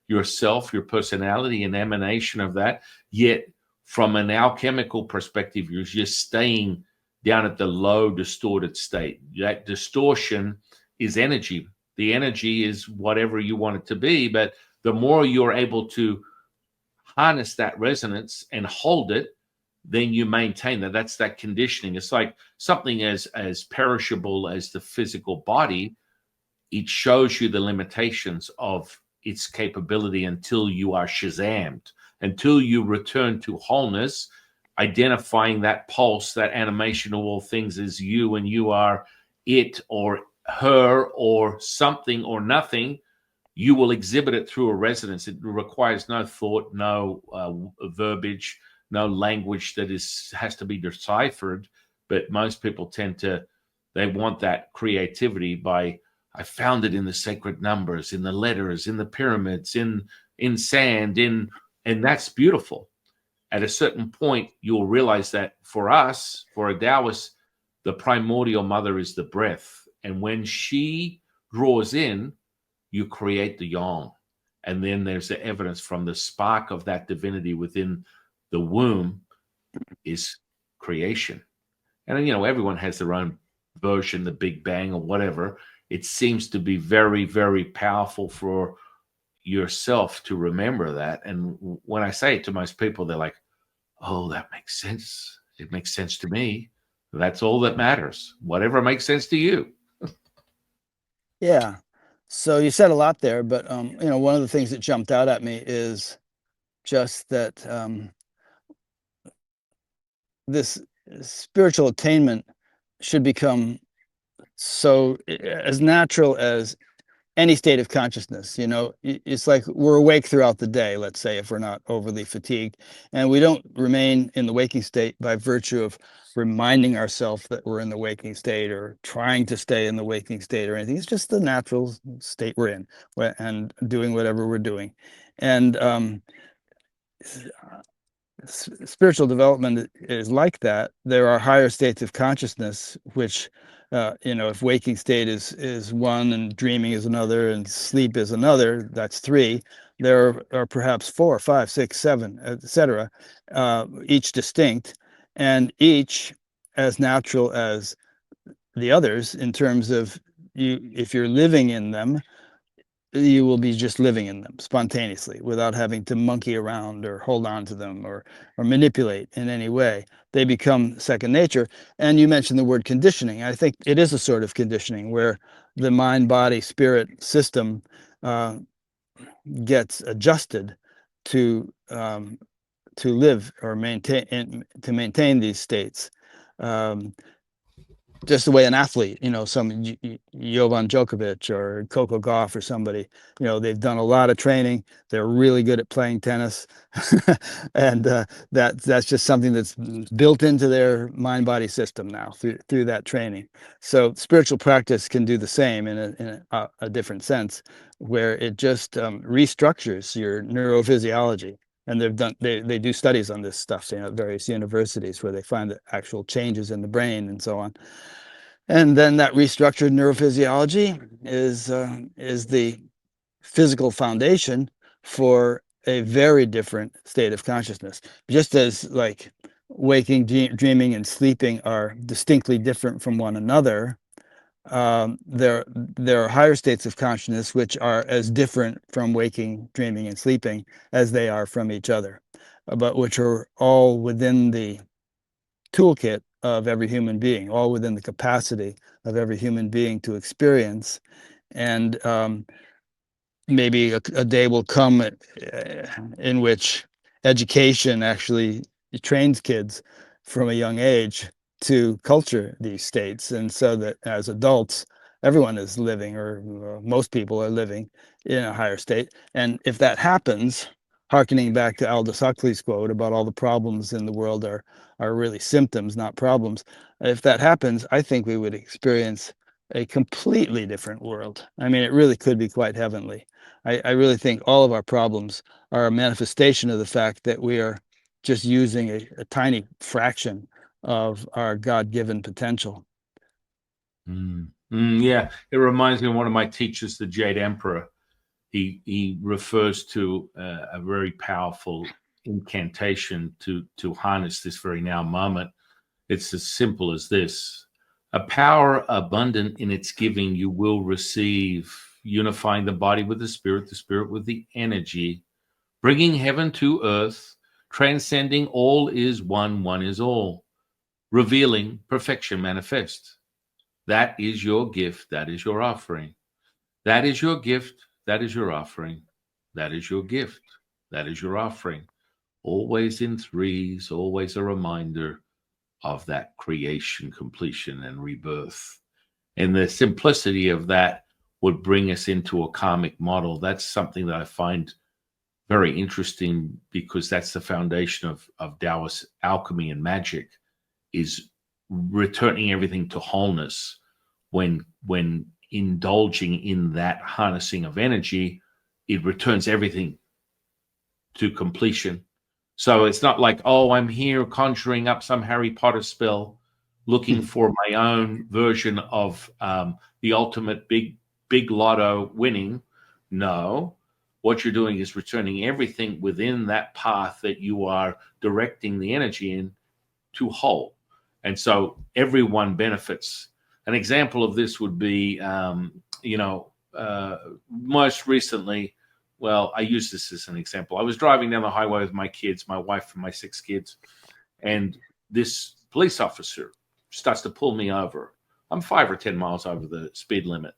yourself, your personality, an emanation of that. Yet from an alchemical perspective, you're just staying down at the low distorted state. That distortion is energy. The energy is whatever you want it to be, but the more you're able to harness that resonance and hold it, then you maintain that. That's that conditioning. It's like something as perishable as the physical body. It shows you the limitations of its capability until you are shazammed, until you return to wholeness, identifying that pulse, that animation of all things as you, and you are it or her or something or nothing. You will exhibit it through a resonance. It requires no thought, no verbiage, no language that has to be deciphered. But most people they want that creativity by, I found it in the sacred numbers, in the letters, in the pyramids, in sand, and that's beautiful. At a certain point, you'll realize that for us, for a Taoist, the primordial mother is the breath. And when she draws in, you create the yang. And then there's the evidence from the spark of that divinity within the womb is creation. And, you know, everyone has their own version, the Big Bang or whatever. It seems to be very, very powerful for yourself to remember that. And when I say it to most people, they're like, oh, that makes sense. It makes sense to me. That's all that matters. Whatever makes sense to you. Yeah. So you said a lot there, but you know, one of the things that jumped out at me is just that this spiritual attainment should become so as natural as any state of consciousness. You know, it's like we're awake throughout the day, let's say, if we're not overly fatigued, and we don't remain in the waking state by virtue of reminding ourselves that we're in the waking state or trying to stay in the waking state or anything. It's just the natural state we're in, and doing whatever we're doing. And spiritual development is like that. There are higher states of consciousness, which, you know, if waking state is one and dreaming is another and sleep is another, that's three. There are perhaps four, five, six, seven, etc., each distinct, and each as natural as the others in terms of you. If you're living in them, you will be just living in them spontaneously without having to monkey around or hold on to them or manipulate in any way. They become second nature. And you mentioned the word conditioning. I think it is a sort of conditioning where the mind, body, spirit system gets adjusted to live or maintain these states. Just the way an athlete, you know, some Jovan Djokovic or Coco Gauff or somebody, you know, they've done a lot of training. They're really good at playing tennis, and that's just something that's built into their mind-body system now through that training. So spiritual practice can do the same in a different sense, where it just restructures your neurophysiology. And they do studies on this stuff, you know, at various universities where they find the actual changes in the brain and so on. And then that restructured neurophysiology is the physical foundation for a very different state of consciousness. Just as like waking, dreaming, and sleeping are distinctly different from one another, there are higher states of consciousness which are as different from waking, dreaming, and sleeping as they are from each other, but which are all within the toolkit of every human being, all within the capacity of every human being to experience. And maybe a day will come in which education actually trains kids from a young age to culture these states. And so that as adults, everyone is living, or most people are living in a higher state. And if that happens, hearkening back to Aldous Huxley's quote about all the problems in the world are really symptoms, not problems. If that happens, I think we would experience a completely different world. I mean, it really could be quite heavenly. I really think all of our problems are a manifestation of the fact that we are just using a tiny fraction of our God-given potential. Yeah, it reminds me of one of my teachers, the Jade Emperor. He refers to a very powerful incantation to harness this very now moment. It's as simple as this: a power abundant in its giving you will receive, unifying the body with the spirit with the energy, bringing heaven to earth, transcending all is one, one is all, revealing perfection manifest. That is your gift. That is your offering. That is your gift. That is your offering. That is your gift. That is your offering. Always in threes, always a reminder of that creation, completion, and rebirth. And the simplicity of that would bring us into a karmic model. That's something that I find very interesting, because that's the foundation of Taoist alchemy and magic, is returning everything to wholeness. When indulging in that harnessing of energy, it returns everything to completion. So it's not like, oh, I'm here conjuring up some Harry Potter spell, looking for my own version of the ultimate big lotto winning. No, what you're doing is returning everything within that path that you are directing the energy in to whole. And so everyone benefits. An example of this would be, most recently, well, I use this as an example. I was driving down the highway with my kids, my wife and my 6 kids, and this police officer starts to pull me over. I'm 5 or 10 miles over the speed limit.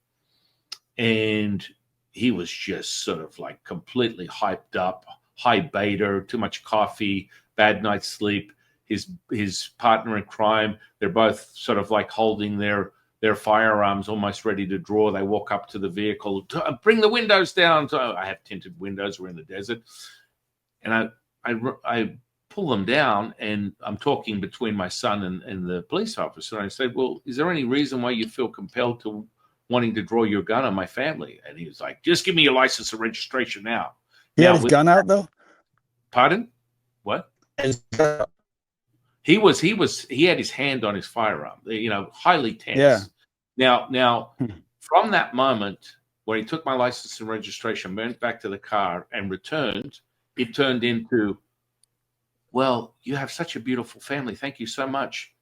And he was just sort of like completely hyped up, high beta, too much coffee, bad night's sleep. His partner in crime, they're both sort of like holding their firearms, almost ready to draw. They walk up to the vehicle, bring the windows down. So I have tinted windows. We're in the desert, and I pull them down, and I'm talking between my son and the police officer. And I said, "Well, is there any reason why you feel compelled to wanting to draw your gun on my family?" And he was like, "Just give me your license and registration now." He had Now, his gun out, though? pardon? What? His gun out. He had his hand on his firearm, highly tense. Yeah. Now, from that moment where he took my license and registration, went back to the car and returned, it turned into, well, you have such a beautiful family. Thank you so much.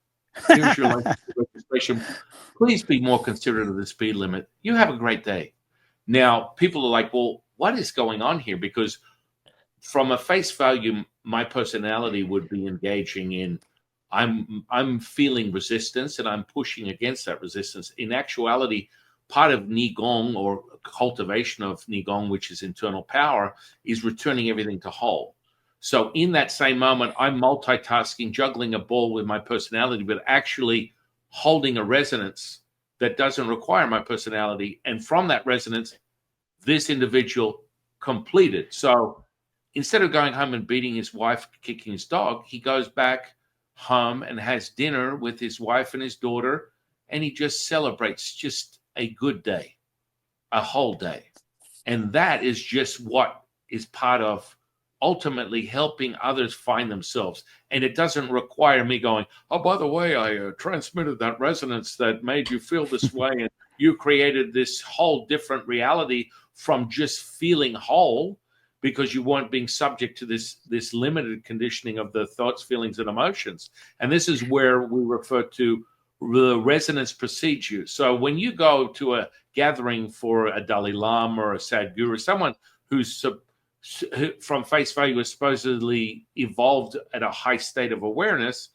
Here's your license and registration. Please be more considerate of the speed limit. You have a great day. Now, people are like, well, what is going on here? Because from a face value, my personality would be engaging in, I'm feeling resistance and I'm pushing against that resistance. In actuality, part of Nigong, or cultivation of Nigong, which is internal power, is returning everything to whole. So in that same moment, I'm multitasking, juggling a ball with my personality, but actually holding a resonance that doesn't require my personality. And from that resonance, this individual completed. So instead of going home and beating his wife, kicking his dog, he goes back home and has dinner with his wife and his daughter, and he just celebrates just a good day, a whole day. And that is just what is part of ultimately helping others find themselves. And it doesn't require me going, oh, by the way, I transmitted that resonance that made you feel this way, and you created this whole different reality from just feeling whole, because you weren't being subject to this limited conditioning of the thoughts, feelings, and emotions. And this is where we refer to the resonance precedes you. So when you go to a gathering for a Dalai Lama or a Sadhguru, someone who's from face value is supposedly evolved at a high state of awareness,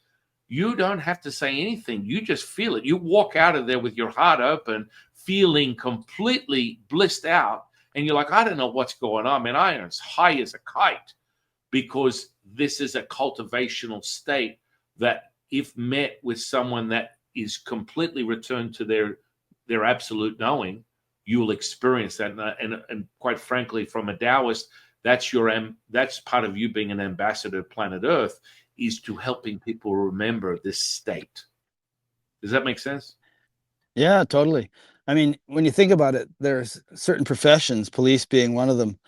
you don't have to say anything. You just feel it. You walk out of there with your heart open, feeling completely blissed out. And you're like, I don't know what's going on, man. I am as high as a kite, because this is a cultivational state that, if met with someone that is completely returned to their absolute knowing, you will experience that. And quite frankly, from a Taoist, that's part of you being an ambassador of planet Earth, is to helping people remember this state. Does that make sense? Yeah, totally. I mean, when you think about it, there's certain professions, police being one of them,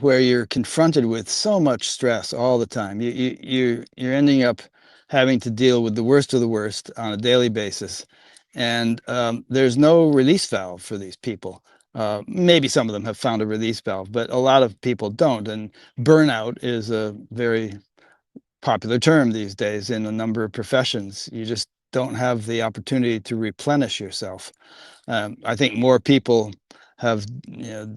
where you're confronted with so much stress all the time. You're ending up having to deal with the worst of the worst on a daily basis, and there's no release valve for these people. Maybe some of them have found a release valve, but a lot of people don't. And burnout is a very popular term these days in a number of professions. You just don't have the opportunity to replenish yourself. I think more people have,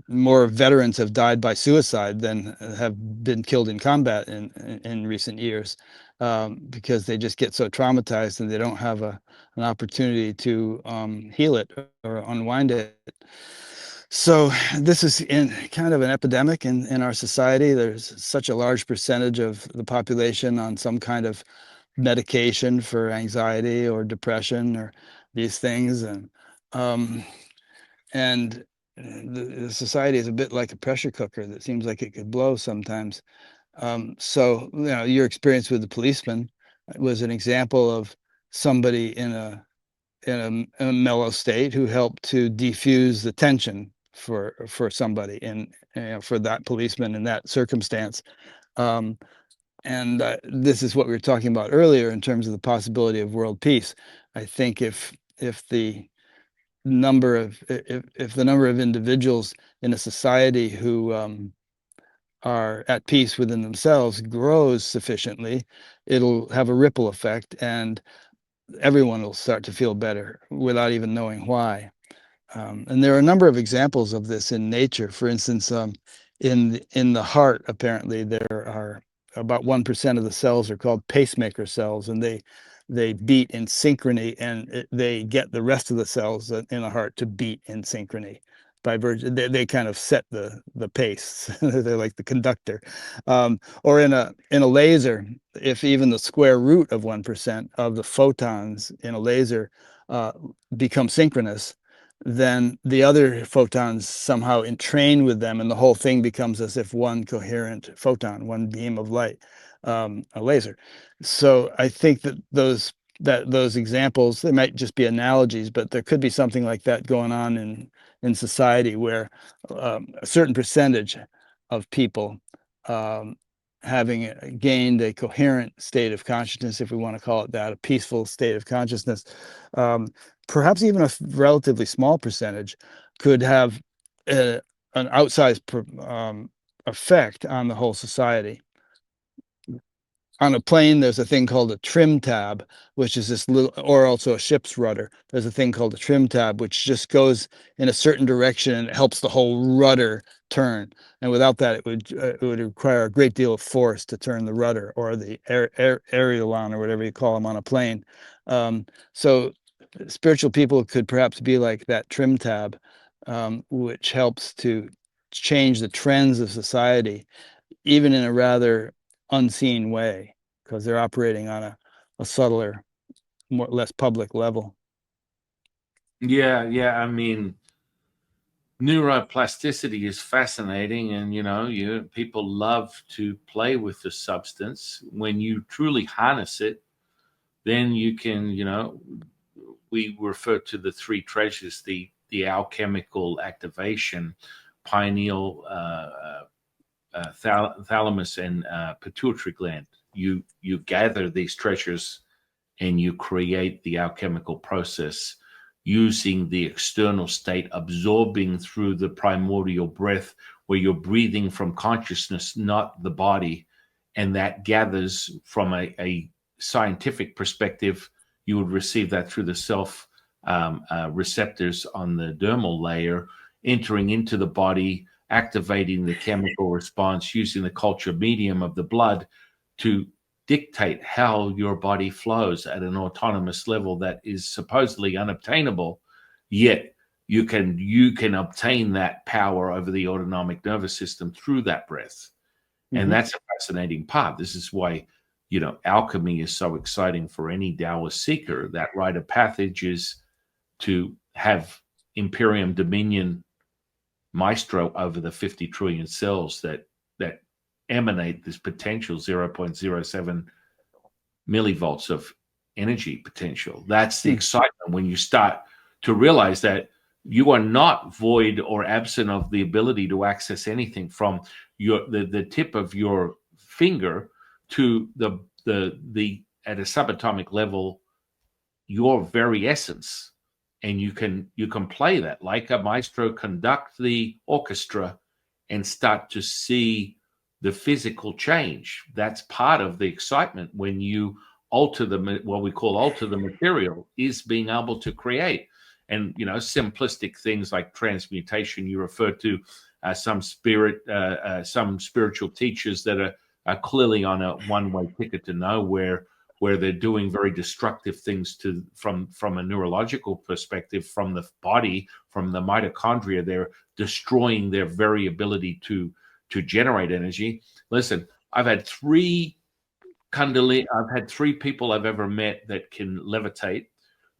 more veterans have died by suicide than have been killed in combat in recent years, because they just get so traumatized and they don't have an opportunity to heal it or unwind it. So this is in kind of an epidemic in our society. There's such a large percentage of the population on some kind of medication for anxiety or depression or these things, um, and the society is a bit like a pressure cooker that seems like it could blow sometimes. So your experience with the policeman was an example of somebody in a mellow state who helped to defuse the tension for somebody and for that policeman in that circumstance. Um, and this is what we were talking about earlier in terms of the possibility of world peace. I think if the if the number of individuals in a society who are at peace within themselves grows sufficiently, it'll have a ripple effect, and everyone will start to feel better without even knowing why. And there are a number of examples of this in nature. For instance, in the heart, apparently there are about 1% of the cells are called pacemaker cells, and they beat in synchrony, and they get the rest of the cells in the heart to beat in synchrony. By virtue, they kind of set the pace. They're like the conductor. Or in a laser, if even the square root of 1% of the photons in a laser uh, become synchronous, then the other photons somehow entrain with them, and the whole thing becomes as if one coherent photon, one beam of light, a laser. So I think those examples, they might just be analogies, but there could be something like that going on in society where a certain percentage of people um, having gained a coherent state of consciousness, if we want to call it that, a peaceful state of consciousness, um, perhaps even a relatively small percentage, could have an outsized effect on the whole society. On a plane, there's a thing called a trim tab, which is this little, or also a ship's rudder. There's a thing called a trim tab, which just goes in a certain direction and it helps the whole rudder turn. And without that, it would require a great deal of force to turn the rudder or the aileron or whatever you call them on a plane. So spiritual people could perhaps be like that trim tab, which helps to change the trends of society, even in a rather unseen way, because they're operating on a subtler, less public level. Yeah, yeah. I mean, neuroplasticity is fascinating, and people love to play with the substance. When you truly harness it, then you can, we refer to the three treasures: the alchemical activation, pineal, thalamus, and pituitary gland. You gather these treasures and you create the alchemical process using the external state, absorbing through the primordial breath, where you're breathing from consciousness, not the body. And that gathers from a scientific perspective. You would receive that through the self receptors on the dermal layer, entering into the body, activating the chemical response using the culture medium of the blood to dictate how your body flows at an autonomous level that is supposedly unobtainable, yet you can obtain that power over the autonomic nervous system through that breath. And Mm-hmm. that's a fascinating part. This is why alchemy is so exciting for any Taoist seeker. That rite of passage is to have Imperium Dominion maestro over the 50 trillion cells that that emanate this potential 0.07 millivolts of energy potential. That's the excitement when you start to realize that you are not void or absent of the ability to access anything from the tip of your finger to the at a subatomic level, your very essence. And you can play that like a maestro, conduct the orchestra and start to see the physical change. That's part of the excitement when you alter what we call alter the material, is being able to create. And simplistic things like transmutation, you refer to some spiritual teachers that are clearly on a one-way ticket to nowhere, where they're doing very destructive things from a neurological perspective, from the body, from the mitochondria. They're destroying their very ability to generate energy. Listen, I've had three people I've ever met that can levitate.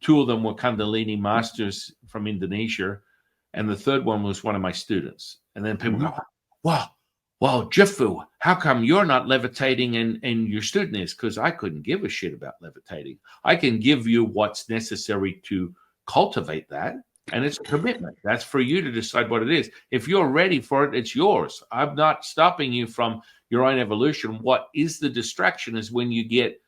Two of them were Kundalini masters from Indonesia, and the third one was one of my students. And then people go, well, Jifu, how come you're not levitating and your student is? Because I couldn't give a shit about levitating. I can give you what's necessary to cultivate that, and it's a commitment. That's for you to decide what it is. If you're ready for it, it's yours. I'm not stopping you from your own evolution. What is the distraction is when you get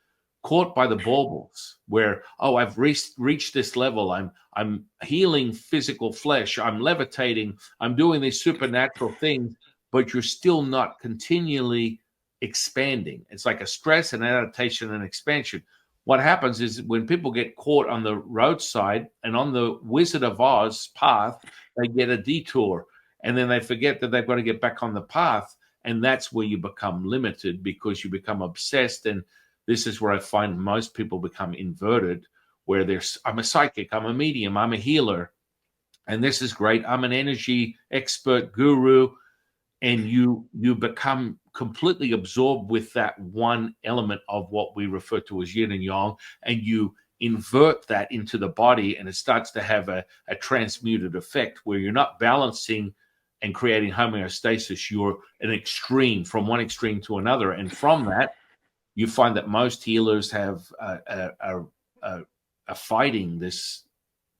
caught by the baubles, where, I've reached this level. I'm healing physical flesh. I'm levitating. I'm doing these supernatural things, but you're still not continually expanding. It's like a stress and adaptation and expansion. What happens is when people get caught on the roadside and on the Wizard of Oz path, they get a detour, and then they forget that they've got to get back on the path. And that's where you become limited, because you become obsessed. And this is where I find most people become inverted, where I'm a psychic, I'm a medium, I'm a healer, and this is great. I'm an energy expert, guru, and you become completely absorbed with that one element of what we refer to as yin and yang, and you invert that into the body, and it starts to have a transmuted effect where you're not balancing and creating homeostasis. You're an extreme, from one extreme to another, and from that, you find that most healers are fighting this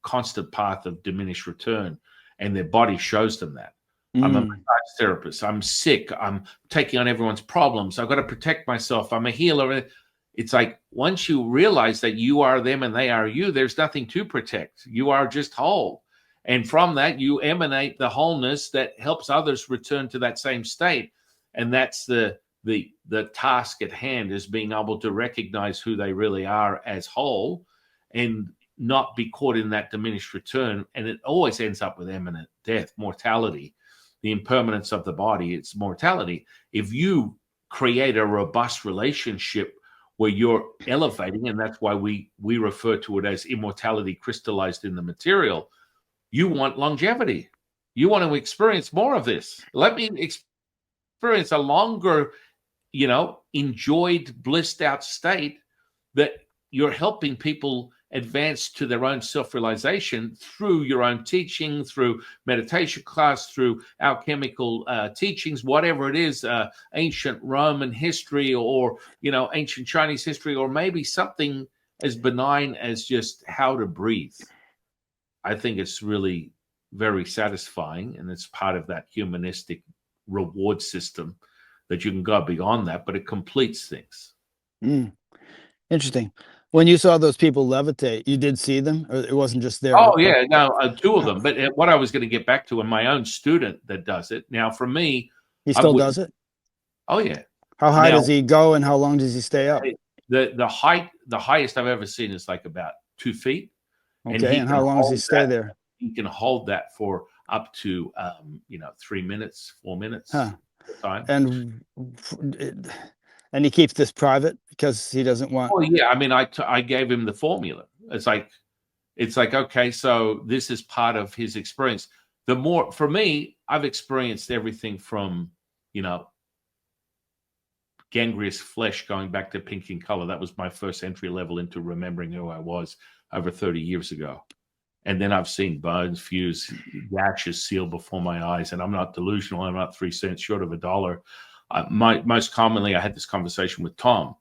constant path of diminished return, and their body shows them that. I'm a massage therapist. I'm sick. I'm taking on everyone's problems. I've got to protect myself. I'm a healer. It's like once you realize that you are them and they are you, there's nothing to protect. You are just whole. And from that, you emanate the wholeness that helps others return to that same state. And that's the task at hand, is being able to recognize who they really are as whole and not be caught in that diminished return. And it always ends up with imminent death, mortality, the impermanence of the body. It's mortality. If you create a robust relationship where you're elevating, and that's why we refer to it as immortality crystallized in the material, you want longevity. You want to experience more of this. Let me experience a longer, enjoyed, blissed out state, that you're helping people advance to their own self-realization through your own teaching, through meditation class, through alchemical teachings, whatever it is, ancient Roman history, or, ancient Chinese history, or maybe something as benign as just how to breathe. I think it's really very satisfying, and it's part of that humanistic reward system that you can go beyond that, but it completes things. Interesting. When you saw those people levitate, you did see them, or it wasn't just there? Oh, yeah, no, two of them. But what I was going to get back to, in my own student that does it. Now, for me... He still does it? Oh, yeah. How high does he go, and how long does he stay up? The highest I've ever seen is like about 2 feet. Okay, and how long does he stay there? He can hold that for up to 3 minutes, 4 minutes. Huh. Time. And he keeps this private because he doesn't want... Oh, yeah. I mean, I gave him the formula. It's like, okay, so this is part of his experience. For me, I've experienced everything from, gangrenous flesh going back to pink in color. That was my first entry level into remembering who I was over 30 years ago. And then I've seen bones fuse, gashes sealed before my eyes. And I'm not delusional. I'm not 3 cents short of $1. Most commonly, I had this conversation with Tom,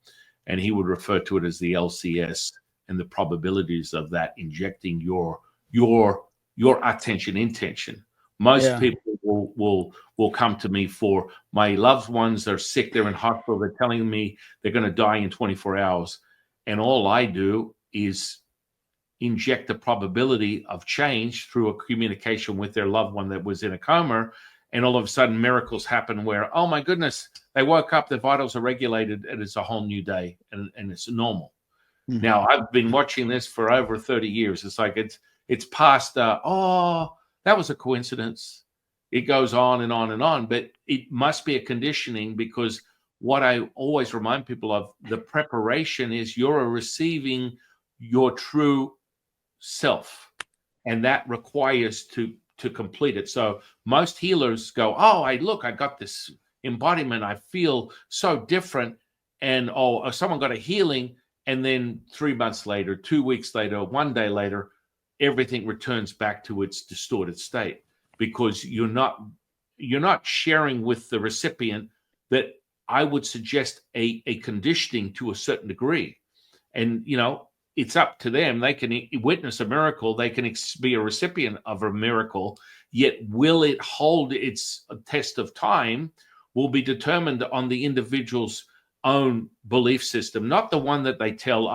and he would refer to it as the LCS and the probabilities of that injecting your attention intention. Most people will come to me for my loved ones are sick, they're in hospital, they're telling me they're going to die in 24 hours. And all I do is inject the probability of change through a communication with their loved one that was in a coma. And all of a sudden miracles happen where, oh my goodness, they woke up, their vitals are regulated, and it's a whole new day, and it's normal. Mm-hmm. Now, I've been watching this for over 30 years. It's like it's past, oh, that was a coincidence. It goes on and on and on, but it must be a conditioning, because what I always remind people of, the preparation is you're receiving your true self, and that requires to complete it. So most healers go, oh, I got this embodiment, I feel so different, and someone got a healing, and then 3 months later, 2 weeks later, 1 day later, everything returns back to its distorted state, because you're not sharing with the recipient that I would suggest a conditioning to a certain degree. And it's up to them. They can witness a miracle. They can be a recipient of a miracle. Yet will it hold its test of time will be determined on the individual's own belief system, not the one that they tell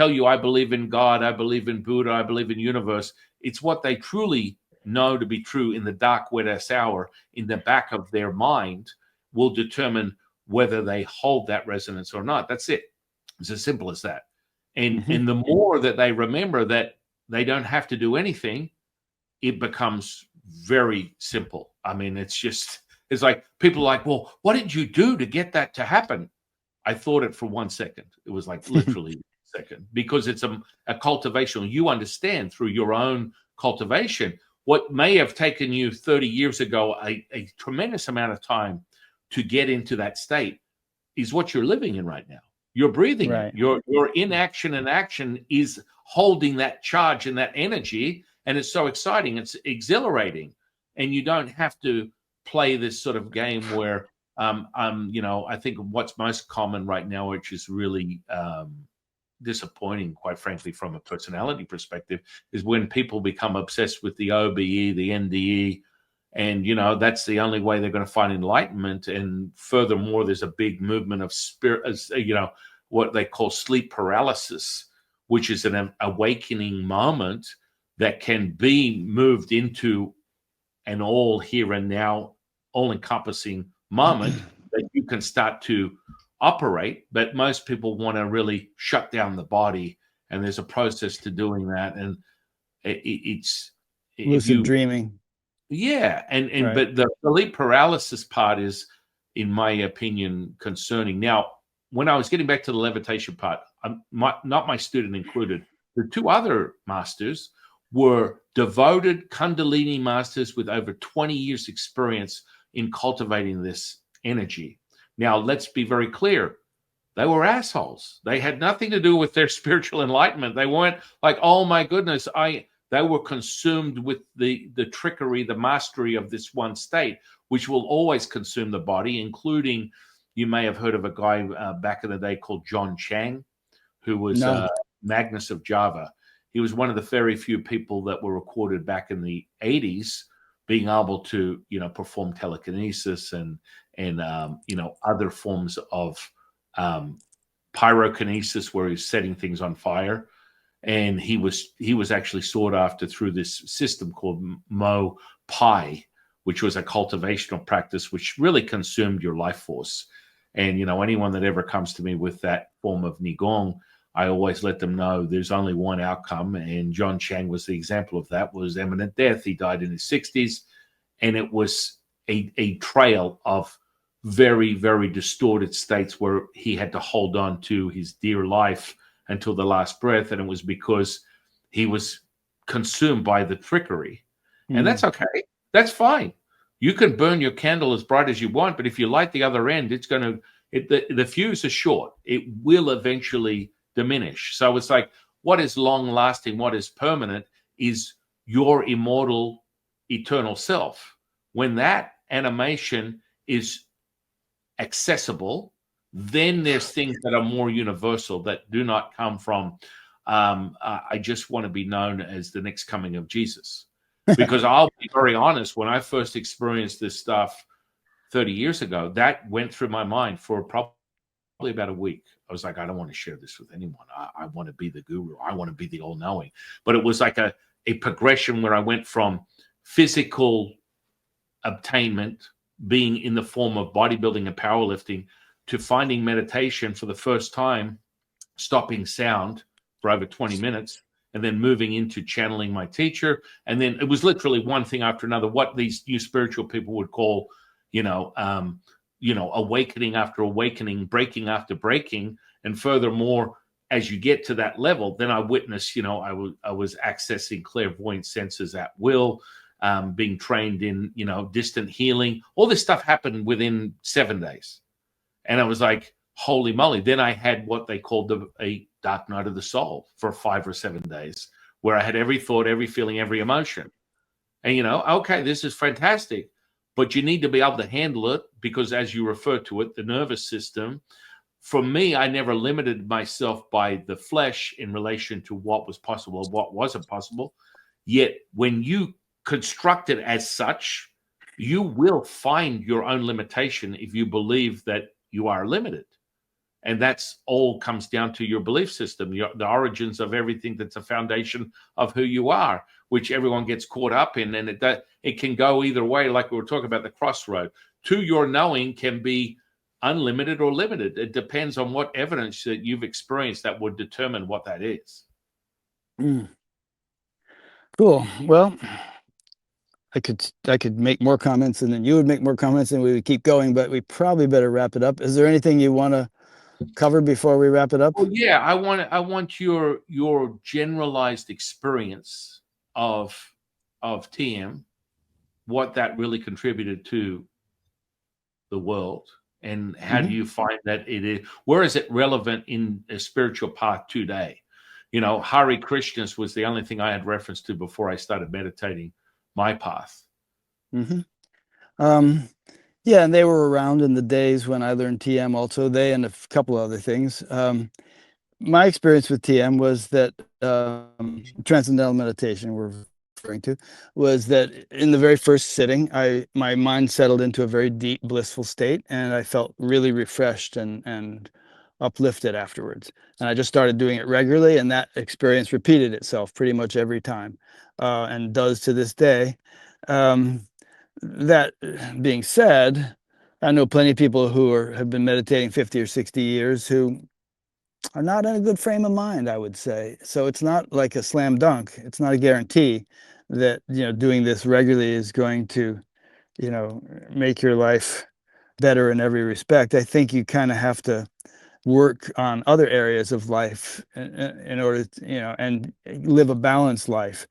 you, I believe in God, I believe in Buddha, I believe in universe. It's what they truly know to be true in the dark, wet-ass hour in the back of their mind will determine whether they hold that resonance or not. That's it. It's as simple as that. And the more that they remember that they don't have to do anything, it becomes very simple. I mean, it's like people are like, well, what did you do to get that to happen? I thought it for 1 second. It was like literally 1 second, because it's a cultivation. You understand through your own cultivation what may have taken you 30 years ago a tremendous amount of time to get into that state is what you're living in right now. You're breathing. Right. Your inaction and action is holding that charge and that energy, and it's so exciting. It's exhilarating, and you don't have to play this sort of game where, I think what's most common right now, which is really disappointing, quite frankly, from a personality perspective, is when people become obsessed with the OBE, the NDE, and that's the only way they're going to find enlightenment. And furthermore, there's a big movement of spirit, what they call sleep paralysis, which is an awakening moment that can be moved into an all here and now, all encompassing moment that you can start to operate. But most people want to really shut down the body, and there's a process to doing that. And it's lucid dreaming. Yeah. And right. But the sleep paralysis part is, in my opinion, concerning. Now, when I was getting back to the levitation part, not my student included, the two other masters were devoted Kundalini masters with over 20 years experience in cultivating this energy. Now, let's be very clear. They were assholes. They had nothing to do with their spiritual enlightenment. They weren't like, oh my goodness, they were consumed with the trickery, the mastery of this one state, which will always consume the body, including, you may have heard of a guy back in the day called John Chang, who was Magnus of Java. He was one of the very few people that were recorded back in the 80s being able to, perform telekinesis and other forms of pyrokinesis, where he's setting things on fire. And he was actually sought after through this system called Mo Pai, which was a cultivational practice which really consumed your life force. And anyone that ever comes to me with that form of Nigong, I always let them know there's only one outcome. And John Chang was the example of that, was imminent death. He died in his 60s, and it was a trail of very, very distorted states where he had to hold on to his dear life until the last breath. And it was because he was consumed by the trickery. And that's okay. That's fine. You can burn your candle as bright as you want, but if you light the other end, it's going to, the fuse is short. It will eventually diminish. So it's like, what is long lasting, what is permanent is your immortal, eternal self. When that animation is accessible. Then there's things that are more universal that do not come from, I just want to be known as the next coming of Jesus. Because I'll be very honest, when I first experienced this stuff 30 years ago, that went through my mind for probably about a week. I was like, I don't want to share this with anyone. I want to be the guru. I want to be the all-knowing. But it was like a progression where I went from physical obtainment, being in the form of bodybuilding and powerlifting, to finding meditation for the first time, stopping sound for over 20 minutes, and then moving into channeling my teacher. And then it was literally one thing after another, what these new spiritual people would call, awakening after awakening, breaking after breaking. And furthermore, as you get to that level, then I witnessed, I was accessing clairvoyant senses at will, being trained in, distant healing. All this stuff happened within 7 days. And I was like, holy moly. Then I had what they called a dark night of the soul for 5 or 7 days, where I had every thought, every feeling, every emotion. And, okay, this is fantastic, but you need to be able to handle it because, as you refer to it, the nervous system. For me, I never limited myself by the flesh in relation to what was possible or what wasn't possible. Yet when you construct it as such, you will find your own limitation if you believe that you are limited. And that's all comes down to your belief system, the origins of everything that's a foundation of who you are, which everyone gets caught up in. And it can go either way, like we were talking about the crossroad. To your knowing can be unlimited or limited. It depends on what evidence that you've experienced that would determine what that is. Cool. Well, I could make more comments, and then you would make more comments, and we would keep going, but we probably better wrap it up. Is there anything you want to cover before we wrap it up? Oh yeah, I want your generalized experience of TM, what that really contributed to the world, and how do you find that it is, where is it relevant in a spiritual path today? Hare Krishnas was the only thing I had reference to before I started meditating my path. Yeah, and they were around in the days when I learned TM also, they and a couple other things. My experience with TM was that transcendental meditation we're referring to was that in the very first sitting, my mind settled into a very deep, blissful state, and I felt really refreshed and uplifted afterwards. And I just started doing it regularly, and that experience repeated itself pretty much every time, and does to this day. That being said, I know plenty of people who have been meditating 50 or 60 years who are not in a good frame of mind, I would say. So it's not like a slam dunk. It's not a guarantee that, doing this regularly is going to, make your life better in every respect. I think you kind of have to work on other areas of life in order to, and live a balanced life.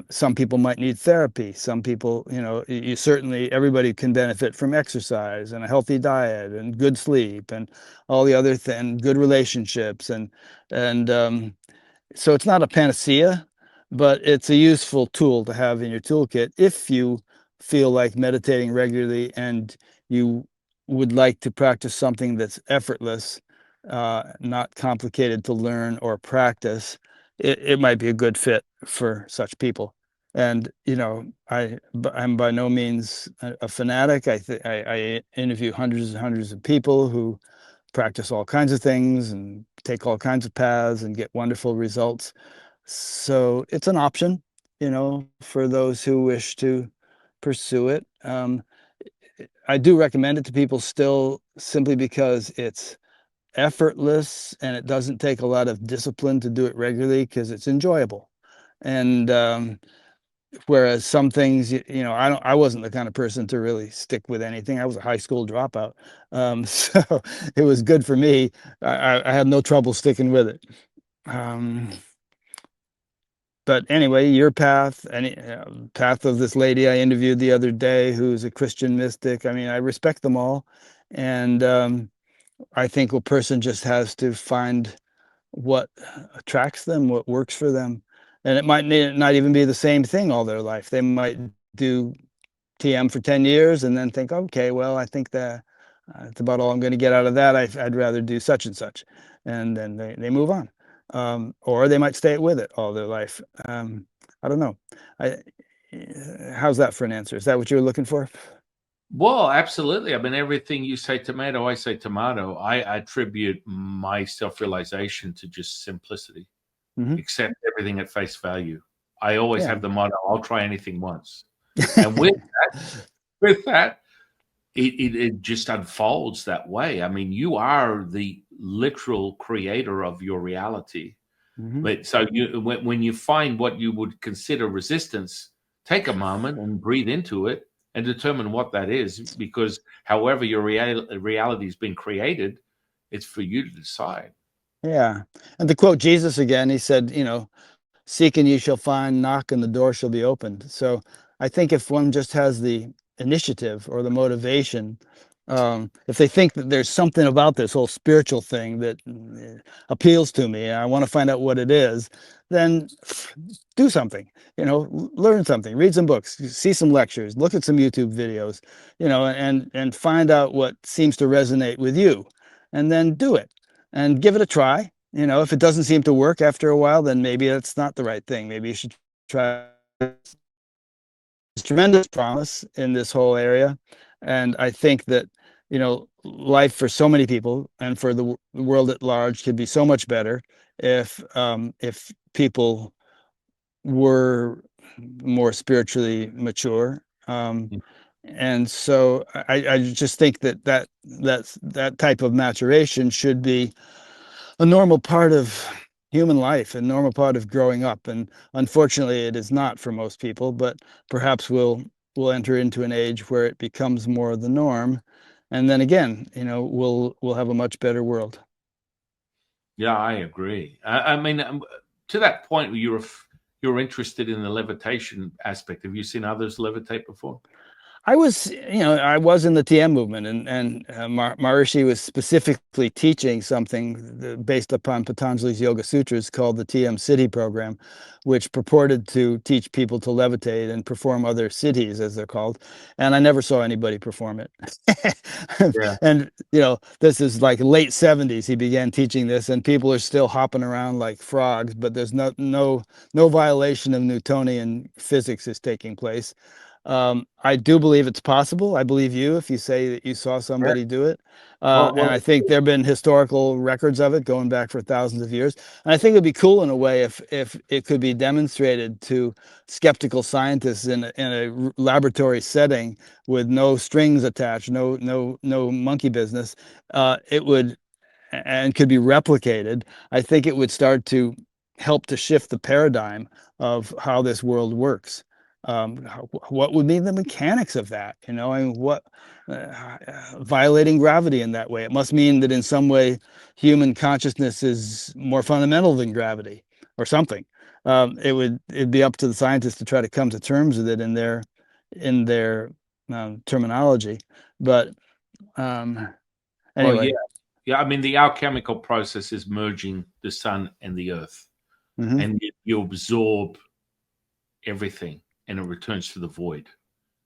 Some people might need therapy. Some people, you certainly, everybody can benefit from exercise and a healthy diet and good sleep and all the other things, good relationships. And so it's not a panacea, but it's a useful tool to have in your toolkit if you feel like meditating regularly and you would like to practice something that's effortless, not complicated to learn or practice. It might be a good fit for such people. And I'm by no means a fanatic. I interview hundreds and hundreds of people who practice all kinds of things and take all kinds of paths and get wonderful results. So it's an option, for those who wish to pursue it. I do recommend it to people still, simply because it's effortless and it doesn't take a lot of discipline to do it regularly because it's enjoyable. And whereas some things, I wasn't the kind of person to really stick with anything. I was a high school dropout, so it was good for me. I had no trouble sticking with it. But anyway, your path, path of this lady I interviewed the other day, who's a Christian mystic. I mean, I respect them all, and I think a person just has to find what attracts them, what works for them. And it might not even be the same thing all their life. They might do TM for 10 years and then think, okay, well, I think that It's about all I'm going to get out of that. I'd rather do such and such. And then they move on. Or they might stay with it all their life. I don't know. I, how's that for an answer? Is that what you were looking for? Well, absolutely. I mean, everything you say tomato, I say tomato. I attribute my self-realization to just simplicity, Hmm. accept everything at face value. I always Yeah. have the motto, I'll try anything once. And with that, it just unfolds that way. I mean, you are the literal creator of your reality. Hmm. But so when you find what you would consider resistance, take a moment and breathe into it and determine what that is. Because however your reality has been created, it's for you to decide. Yeah. And to quote Jesus again, he said, seek and you shall find, knock and the door shall be opened. So I think if one just has the initiative or the motivation, if they think that there's something about this whole spiritual thing that appeals to me, I want to find out what it is, then do something, learn something, read some books, see some lectures, look at some YouTube videos, and find out what seems to resonate with you, and then do it and give it a try. If it doesn't seem to work after a while, then maybe it's not the right thing. Maybe you should try. There's tremendous promise in this whole area. And I think that, life for so many people and for the world at large could be so much better if people were more spiritually mature. And so I just think that type of maturation should be a normal part of human life, a normal part of growing up. And unfortunately, it is not for most people, but perhaps we'll enter into an age where it becomes more the norm. And then again, we'll have a much better world. Yeah, I agree. I mean, to that point, you're interested in the levitation aspect. Have you seen others levitate before? I was in the TM movement, and Maharishi was specifically teaching something based upon Patanjali's Yoga Sutras called the TM City program, which purported to teach people to levitate and perform other siddhis, as they're called. And I never saw anybody perform it. Yeah. And this is like late 70s. He began teaching this, and people are still hopping around like frogs. But there's no violation of Newtonian physics is taking place. I do believe it's possible. I believe you if you say that you saw Yeah. somebody do it. And Well, I think there have been historical records of it going back for thousands of years. And I think it'd be cool in a way if it could be demonstrated to skeptical scientists in a laboratory setting with no strings attached, no monkey business. It would and could be replicated. I think it would start to help to shift the paradigm of how this world works. What would be the mechanics of that? I mean, what violating gravity in that way? It must mean that in some way human consciousness is more fundamental than gravity, or something. It'd be up to the scientists to try to come to terms with it in their terminology. But well, yeah, anyway. yeah. I mean, the alchemical process is merging the sun and the earth, Hmm. and you absorb everything, and it returns to the void.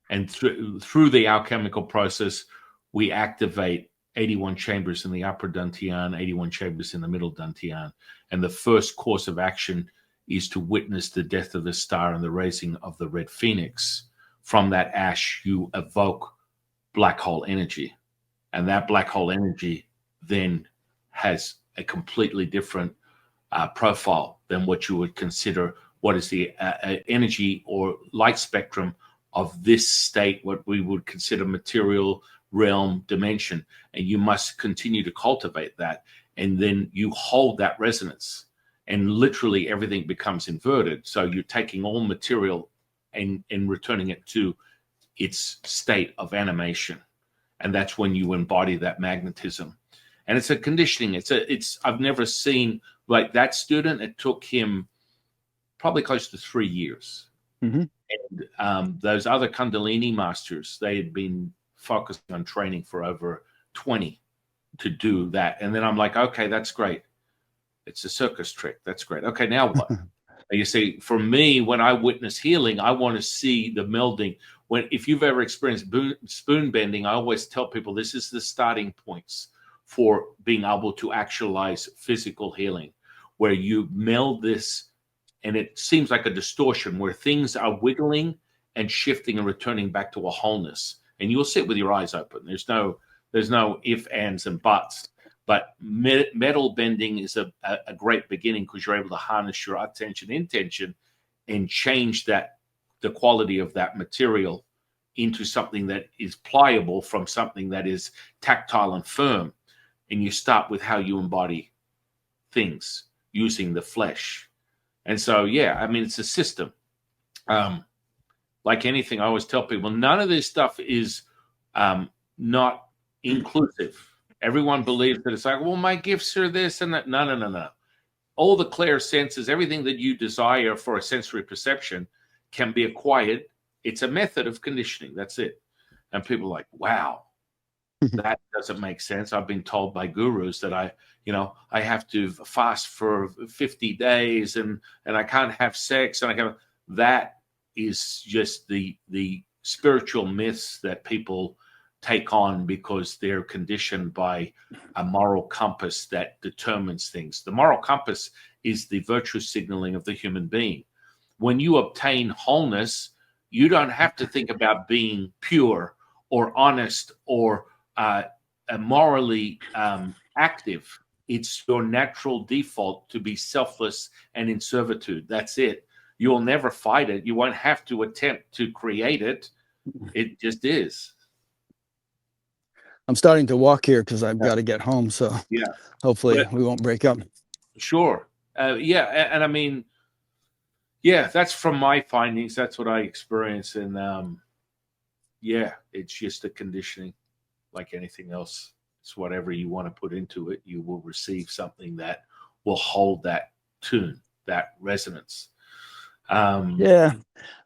And through the alchemical process, we activate 81 chambers in the upper dantian, 81 chambers in the middle dantian. And the first course of action is to witness the death of the star and the raising of the red phoenix. From that ash, you evoke black hole energy. And that black hole energy then has a completely different profile than what you would consider what is the energy or light spectrum of this state, what we would consider material realm dimension. And you must continue to cultivate that. And then you hold that resonance, and literally everything becomes inverted. So you're taking all material and returning it to its state of animation. And that's when you embody that magnetism. And it's a conditioning. I've never seen like that student. It took him probably close to 3 years. Hmm. And those other Kundalini masters, they had been focusing on training for over 20 to do that. And then I'm like, okay, that's great. It's a circus trick. That's great. Okay, now what? You see, for me, when I witness healing, I want to see the melding. If you've ever experienced spoon bending, I always tell people this is the starting points for being able to actualize physical healing, where you meld this, and it seems like a distortion where things are wiggling and shifting and returning back to a wholeness. And you'll sit with your eyes open. There's no ifs, ands, and buts. But metal bending is a great beginning because you're able to harness your attention intention and change the quality of that material into something that is pliable from something that is tactile and firm. And you start with how you embody things using the flesh. And so, yeah, I mean, it's a system. Like anything, I always tell people, none of this stuff is not inclusive. Everyone believes that it's like, well, my gifts are this and that. No. All the clear senses, everything that you desire for a sensory perception can be acquired. It's a method of conditioning. That's it. And people are like, wow, that doesn't make sense. I've been told by gurus that I have to fast for 50 days and I can't have sex. And that is just the spiritual myths that people take on because they're conditioned by a moral compass that determines things. The moral compass is the virtue signaling of the human being. When you obtain wholeness, you don't have to think about being pure or honest or morally active. It's your natural default to be selfless and in servitude. That's it. You'll never fight it. You won't have to attempt to create it. It just is. I'm starting to walk here because I've got to get home. So yeah, hopefully we won't break up. Sure. And I mean, yeah, that's from my findings. That's what I experience. And it's just a conditioning like anything else. It's whatever you want to put into it, you will receive something that will hold that tune, that resonance. Yeah.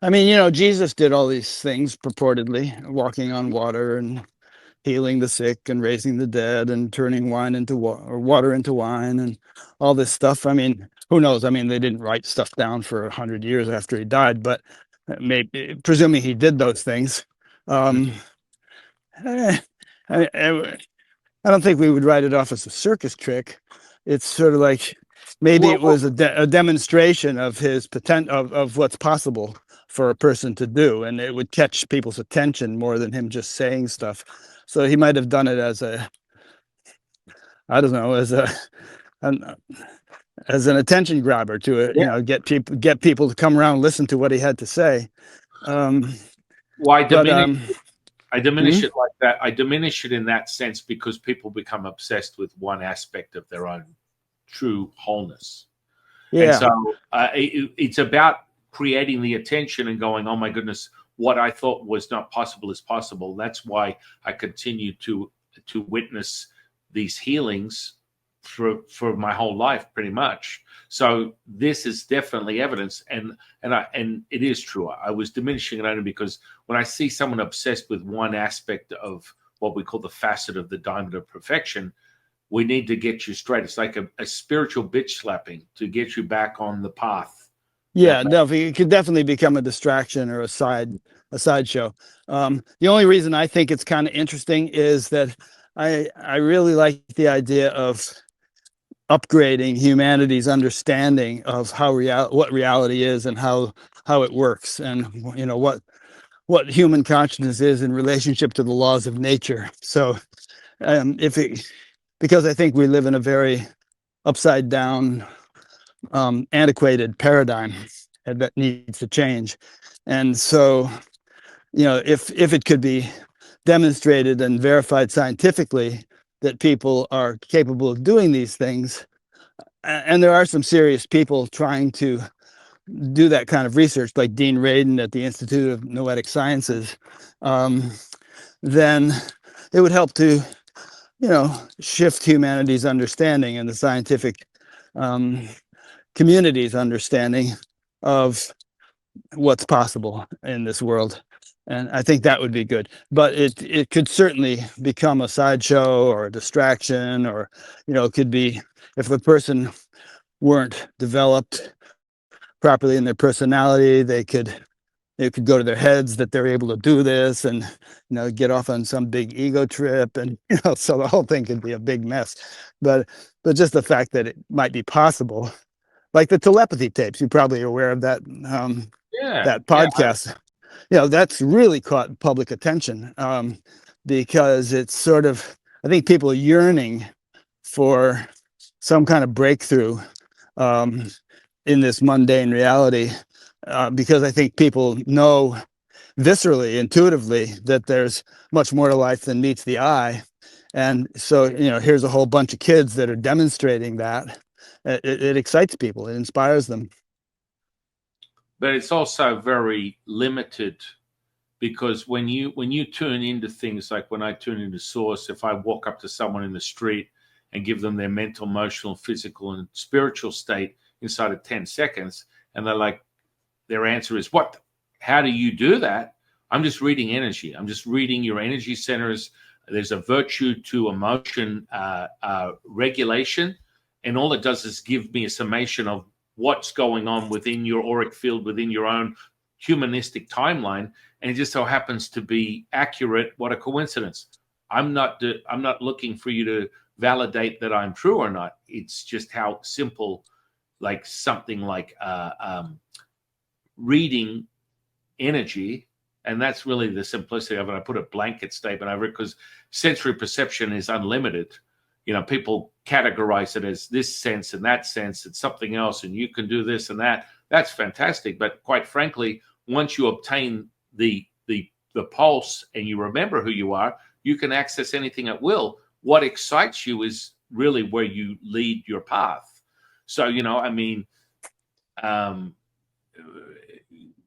I mean, Jesus did all these things purportedly, walking on water and healing the sick and raising the dead and turning wine into water into wine and all this stuff. I mean, who knows? I mean, they didn't write stuff down for 100 years after he died, but maybe presuming he did those things. I don't think we would write it off as a circus trick. It's sort of like maybe it was a demonstration of his potential of what's possible for a person to do, and it would catch people's attention more than him just saying stuff. So he might have done it as an attention grabber to it, get people to come around and listen to what he had to say. I diminish it like that. I diminish it in that sense because people become obsessed with one aspect of their own true wholeness. Yeah. And so it's about creating the attention and going, oh my goodness, what I thought was not possible is possible. That's why I continue to witness these healings for my whole life, pretty much. So this is definitely evidence, and it is true. I was diminishing it only because when I see someone obsessed with one aspect of what we call the facet of the diamond of perfection, we need to get you straight. It's like a spiritual bitch slapping to get you back on the path. Yeah, definitely. It could definitely become a distraction or a sideshow. The only reason I think it's kind of interesting is that I really like the idea of upgrading humanity's understanding of what reality is and how it works, and what human consciousness is in relationship to the laws of nature. So, because I think we live in a very upside down, antiquated paradigm that needs to change. And so, if it could be demonstrated and verified scientifically that people are capable of doing these things, and there are some serious people trying to do that kind of research, like Dean Radin at the Institute of Noetic Sciences, then it would help to, shift humanity's understanding and the scientific community's understanding of what's possible in this world. And I think that would be good. But it could certainly become a sideshow or a distraction, or, it could be, if the person weren't developed properly in their personality, it could go to their heads that they're able to do this, and get off on some big ego trip, and so the whole thing could be a big mess. But just the fact that it might be possible, like the telepathy tapes, you're probably aware of that, Yeah, that yeah. podcast. That's really caught public attention, because it's sort of, I think people are yearning for some kind of breakthrough, um, in this mundane reality, because I think people know viscerally, intuitively, that there's much more to life than meets the eye. And so, here's a whole bunch of kids that are demonstrating that. It excites people. It inspires them. But it's also very limited, because when you tune into things, like when I tune into source, if I walk up to someone in the street and give them their mental, emotional, physical, and spiritual state inside of 10 seconds, and they're like, their answer is, what? How do you do that? I'm just reading energy. I'm just reading your energy centers. There's a virtue to emotion regulation. And all it does is give me a summation of what's going on within your auric field, within your own humanistic timeline. And it just so happens to be accurate. What a coincidence. I'm not looking for you to validate that I'm true or not. It's just how simple, like something like reading energy, and that's really the simplicity of it. I put a blanket statement over it because sensory perception is unlimited. People categorize it as this sense and that sense, it's something else, and you can do this and that. That's fantastic, but quite frankly, once you obtain the pulse and you remember who you are, you can access anything at will. What excites you is really where you lead your path. So,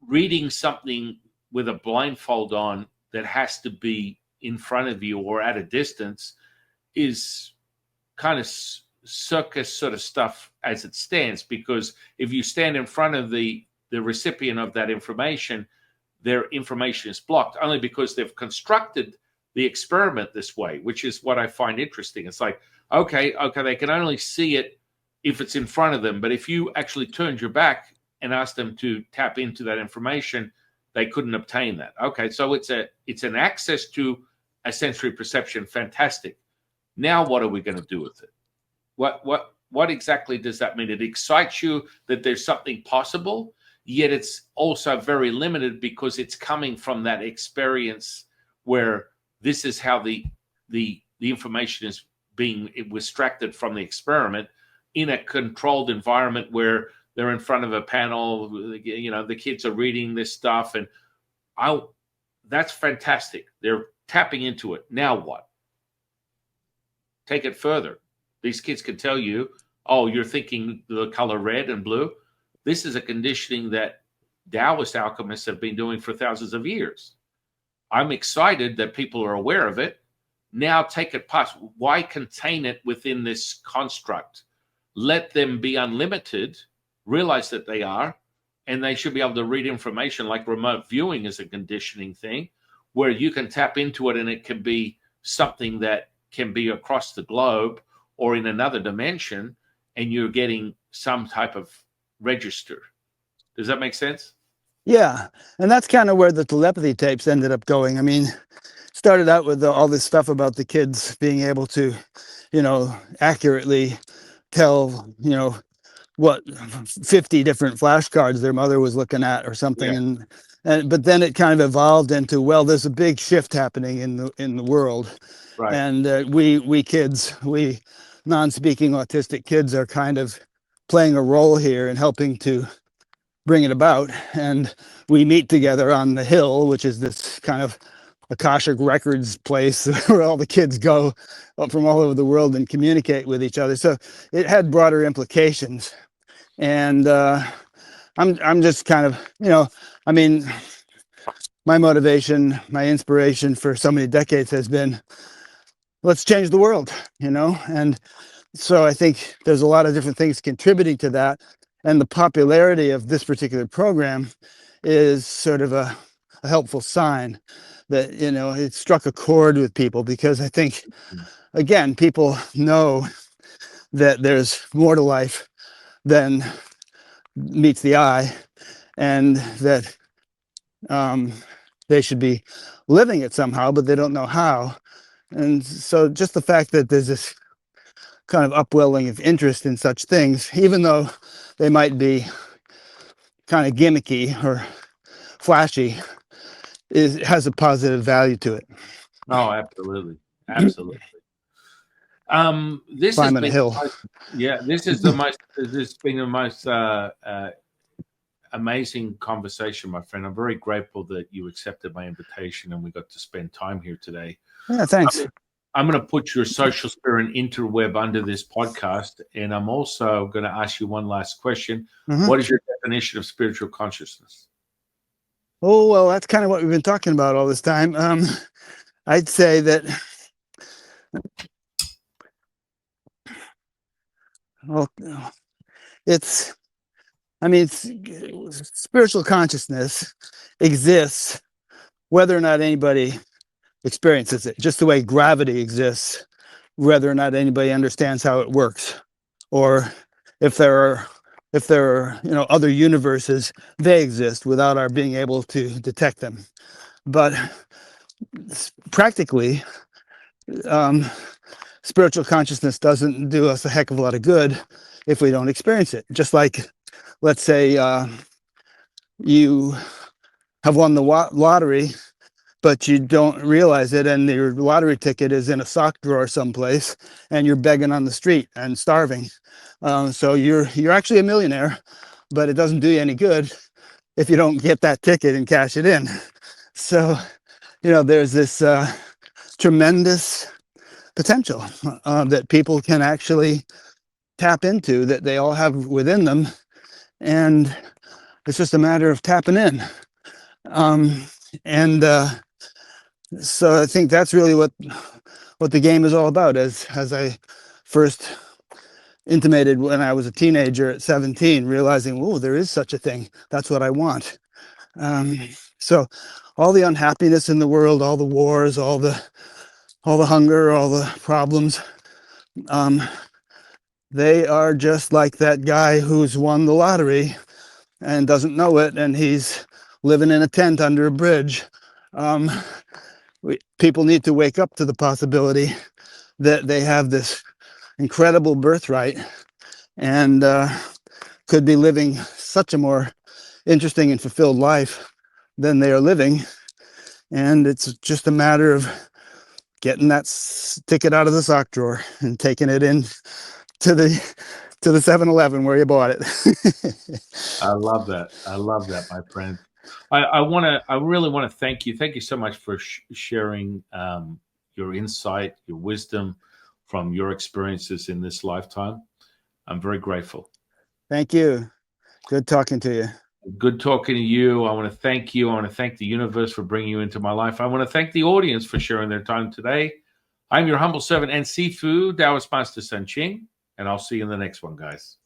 reading something with a blindfold on that has to be in front of you or at a distance is kind of circus sort of stuff as it stands, because if you stand in front of the recipient of that information, their information is blocked only because they've constructed the experiment this way, which is what I find interesting. It's like, okay, they can only see it if it's in front of them, but if you actually turned your back and asked them to tap into that information, they couldn't obtain that. Okay, so it's an access to a sensory perception. Fantastic. Now what are we going to do with it? What exactly does that mean? It excites you that there's something possible, yet it's also very limited because it's coming from that experience where this is how the information is being extracted from the experiment in a controlled environment where they're in front of a panel, the kids are reading this stuff, and that's fantastic. They're tapping into it. Now what? Take it further. These kids can tell you, oh, you're thinking the color red and blue. This is a conditioning that Taoist alchemists have been doing for thousands of years. I'm excited that people are aware of it. Now take it past. Why contain it within this construct? Let them be unlimited, realize that they are, and they should be able to read information. Like remote viewing is a conditioning thing where you can tap into it and it can be something that can be across the globe or in another dimension, and you're getting some type of register. Does that make sense? Yeah, and that's kind of where the telepathy tapes ended up going. I mean, started out with all this stuff about the kids being able to, accurately tell, what 50 different flashcards their mother was looking at or something. Yeah. And but then it kind of evolved into, well, there's a big shift happening in the world. Right. And we kids, we non-speaking autistic kids are kind of playing a role here and helping to bring it about. And we meet together on the Hill, which is this kind of Akashic Records place where all the kids go from all over the world and communicate with each other. So it had broader implications. And I'm just kind of, I mean, my motivation, my inspiration for so many decades has been, let's change the world, and so I think there's a lot of different things contributing to that. And the popularity of this particular program is sort of a helpful sign that, it struck a chord with people, because I think, again, people know that there's more to life than meets the eye, and that they should be living it somehow, but they don't know how. And so just the fact that there's this kind of upwelling of interest in such things, even though they might be kind of gimmicky or flashy, has a positive value to it. Oh, absolutely. Absolutely. This has Climbing a been, hill. this has been the most amazing conversation, my friend. I'm very grateful that you accepted my invitation and we got to spend time here today. Yeah, thanks. I'm going to put your social spirit interweb under this podcast, and I'm also going to ask you one last question. What is your definition of spiritual consciousness? Oh, well, that's kind of what we've been talking about all this time. I'd say that, well, it's spiritual consciousness exists whether or not anybody experiences it, just the way gravity exists, whether or not anybody understands how it works, or if there are other universes, they exist without our being able to detect them. But practically, spiritual consciousness doesn't do us a heck of a lot of good if we don't experience it. Just like, let's say you have won the lottery, but you don't realize it, and your lottery ticket is in a sock drawer someplace, and you're begging on the street and starving. So you're actually a millionaire, but it doesn't do you any good if you don't get that ticket and cash it in. So, there's this tremendous potential that people can actually tap into, that they all have within them, and it's just a matter of tapping in. So I think that's really what the game is all about. As I first intimated when I was a teenager at 17, realizing, oh, there is such a thing. That's what I want. So all the unhappiness in the world, all the wars, all the hunger, all the problems, they are just like that guy who's won the lottery and doesn't know it, and he's living in a tent under a bridge. People need to wake up to the possibility that they have this incredible birthright and could be living such a more interesting and fulfilled life than they are living. And it's just a matter of getting that ticket out of the sock drawer and taking it in to the 7-Eleven where you bought it. I love that. I love that, my friend. I really want to thank you. Thank you so much for sharing your insight, your wisdom from your experiences in this lifetime. I'm very grateful. Thank you. Good talking to you. Good talking to you. I want to thank you. I want to thank the universe for bringing you into my life. I want to thank the audience for sharing their time today. I'm your humble servant and Sifu, Taoist Master San Qing, and I'll see you in the next one, guys.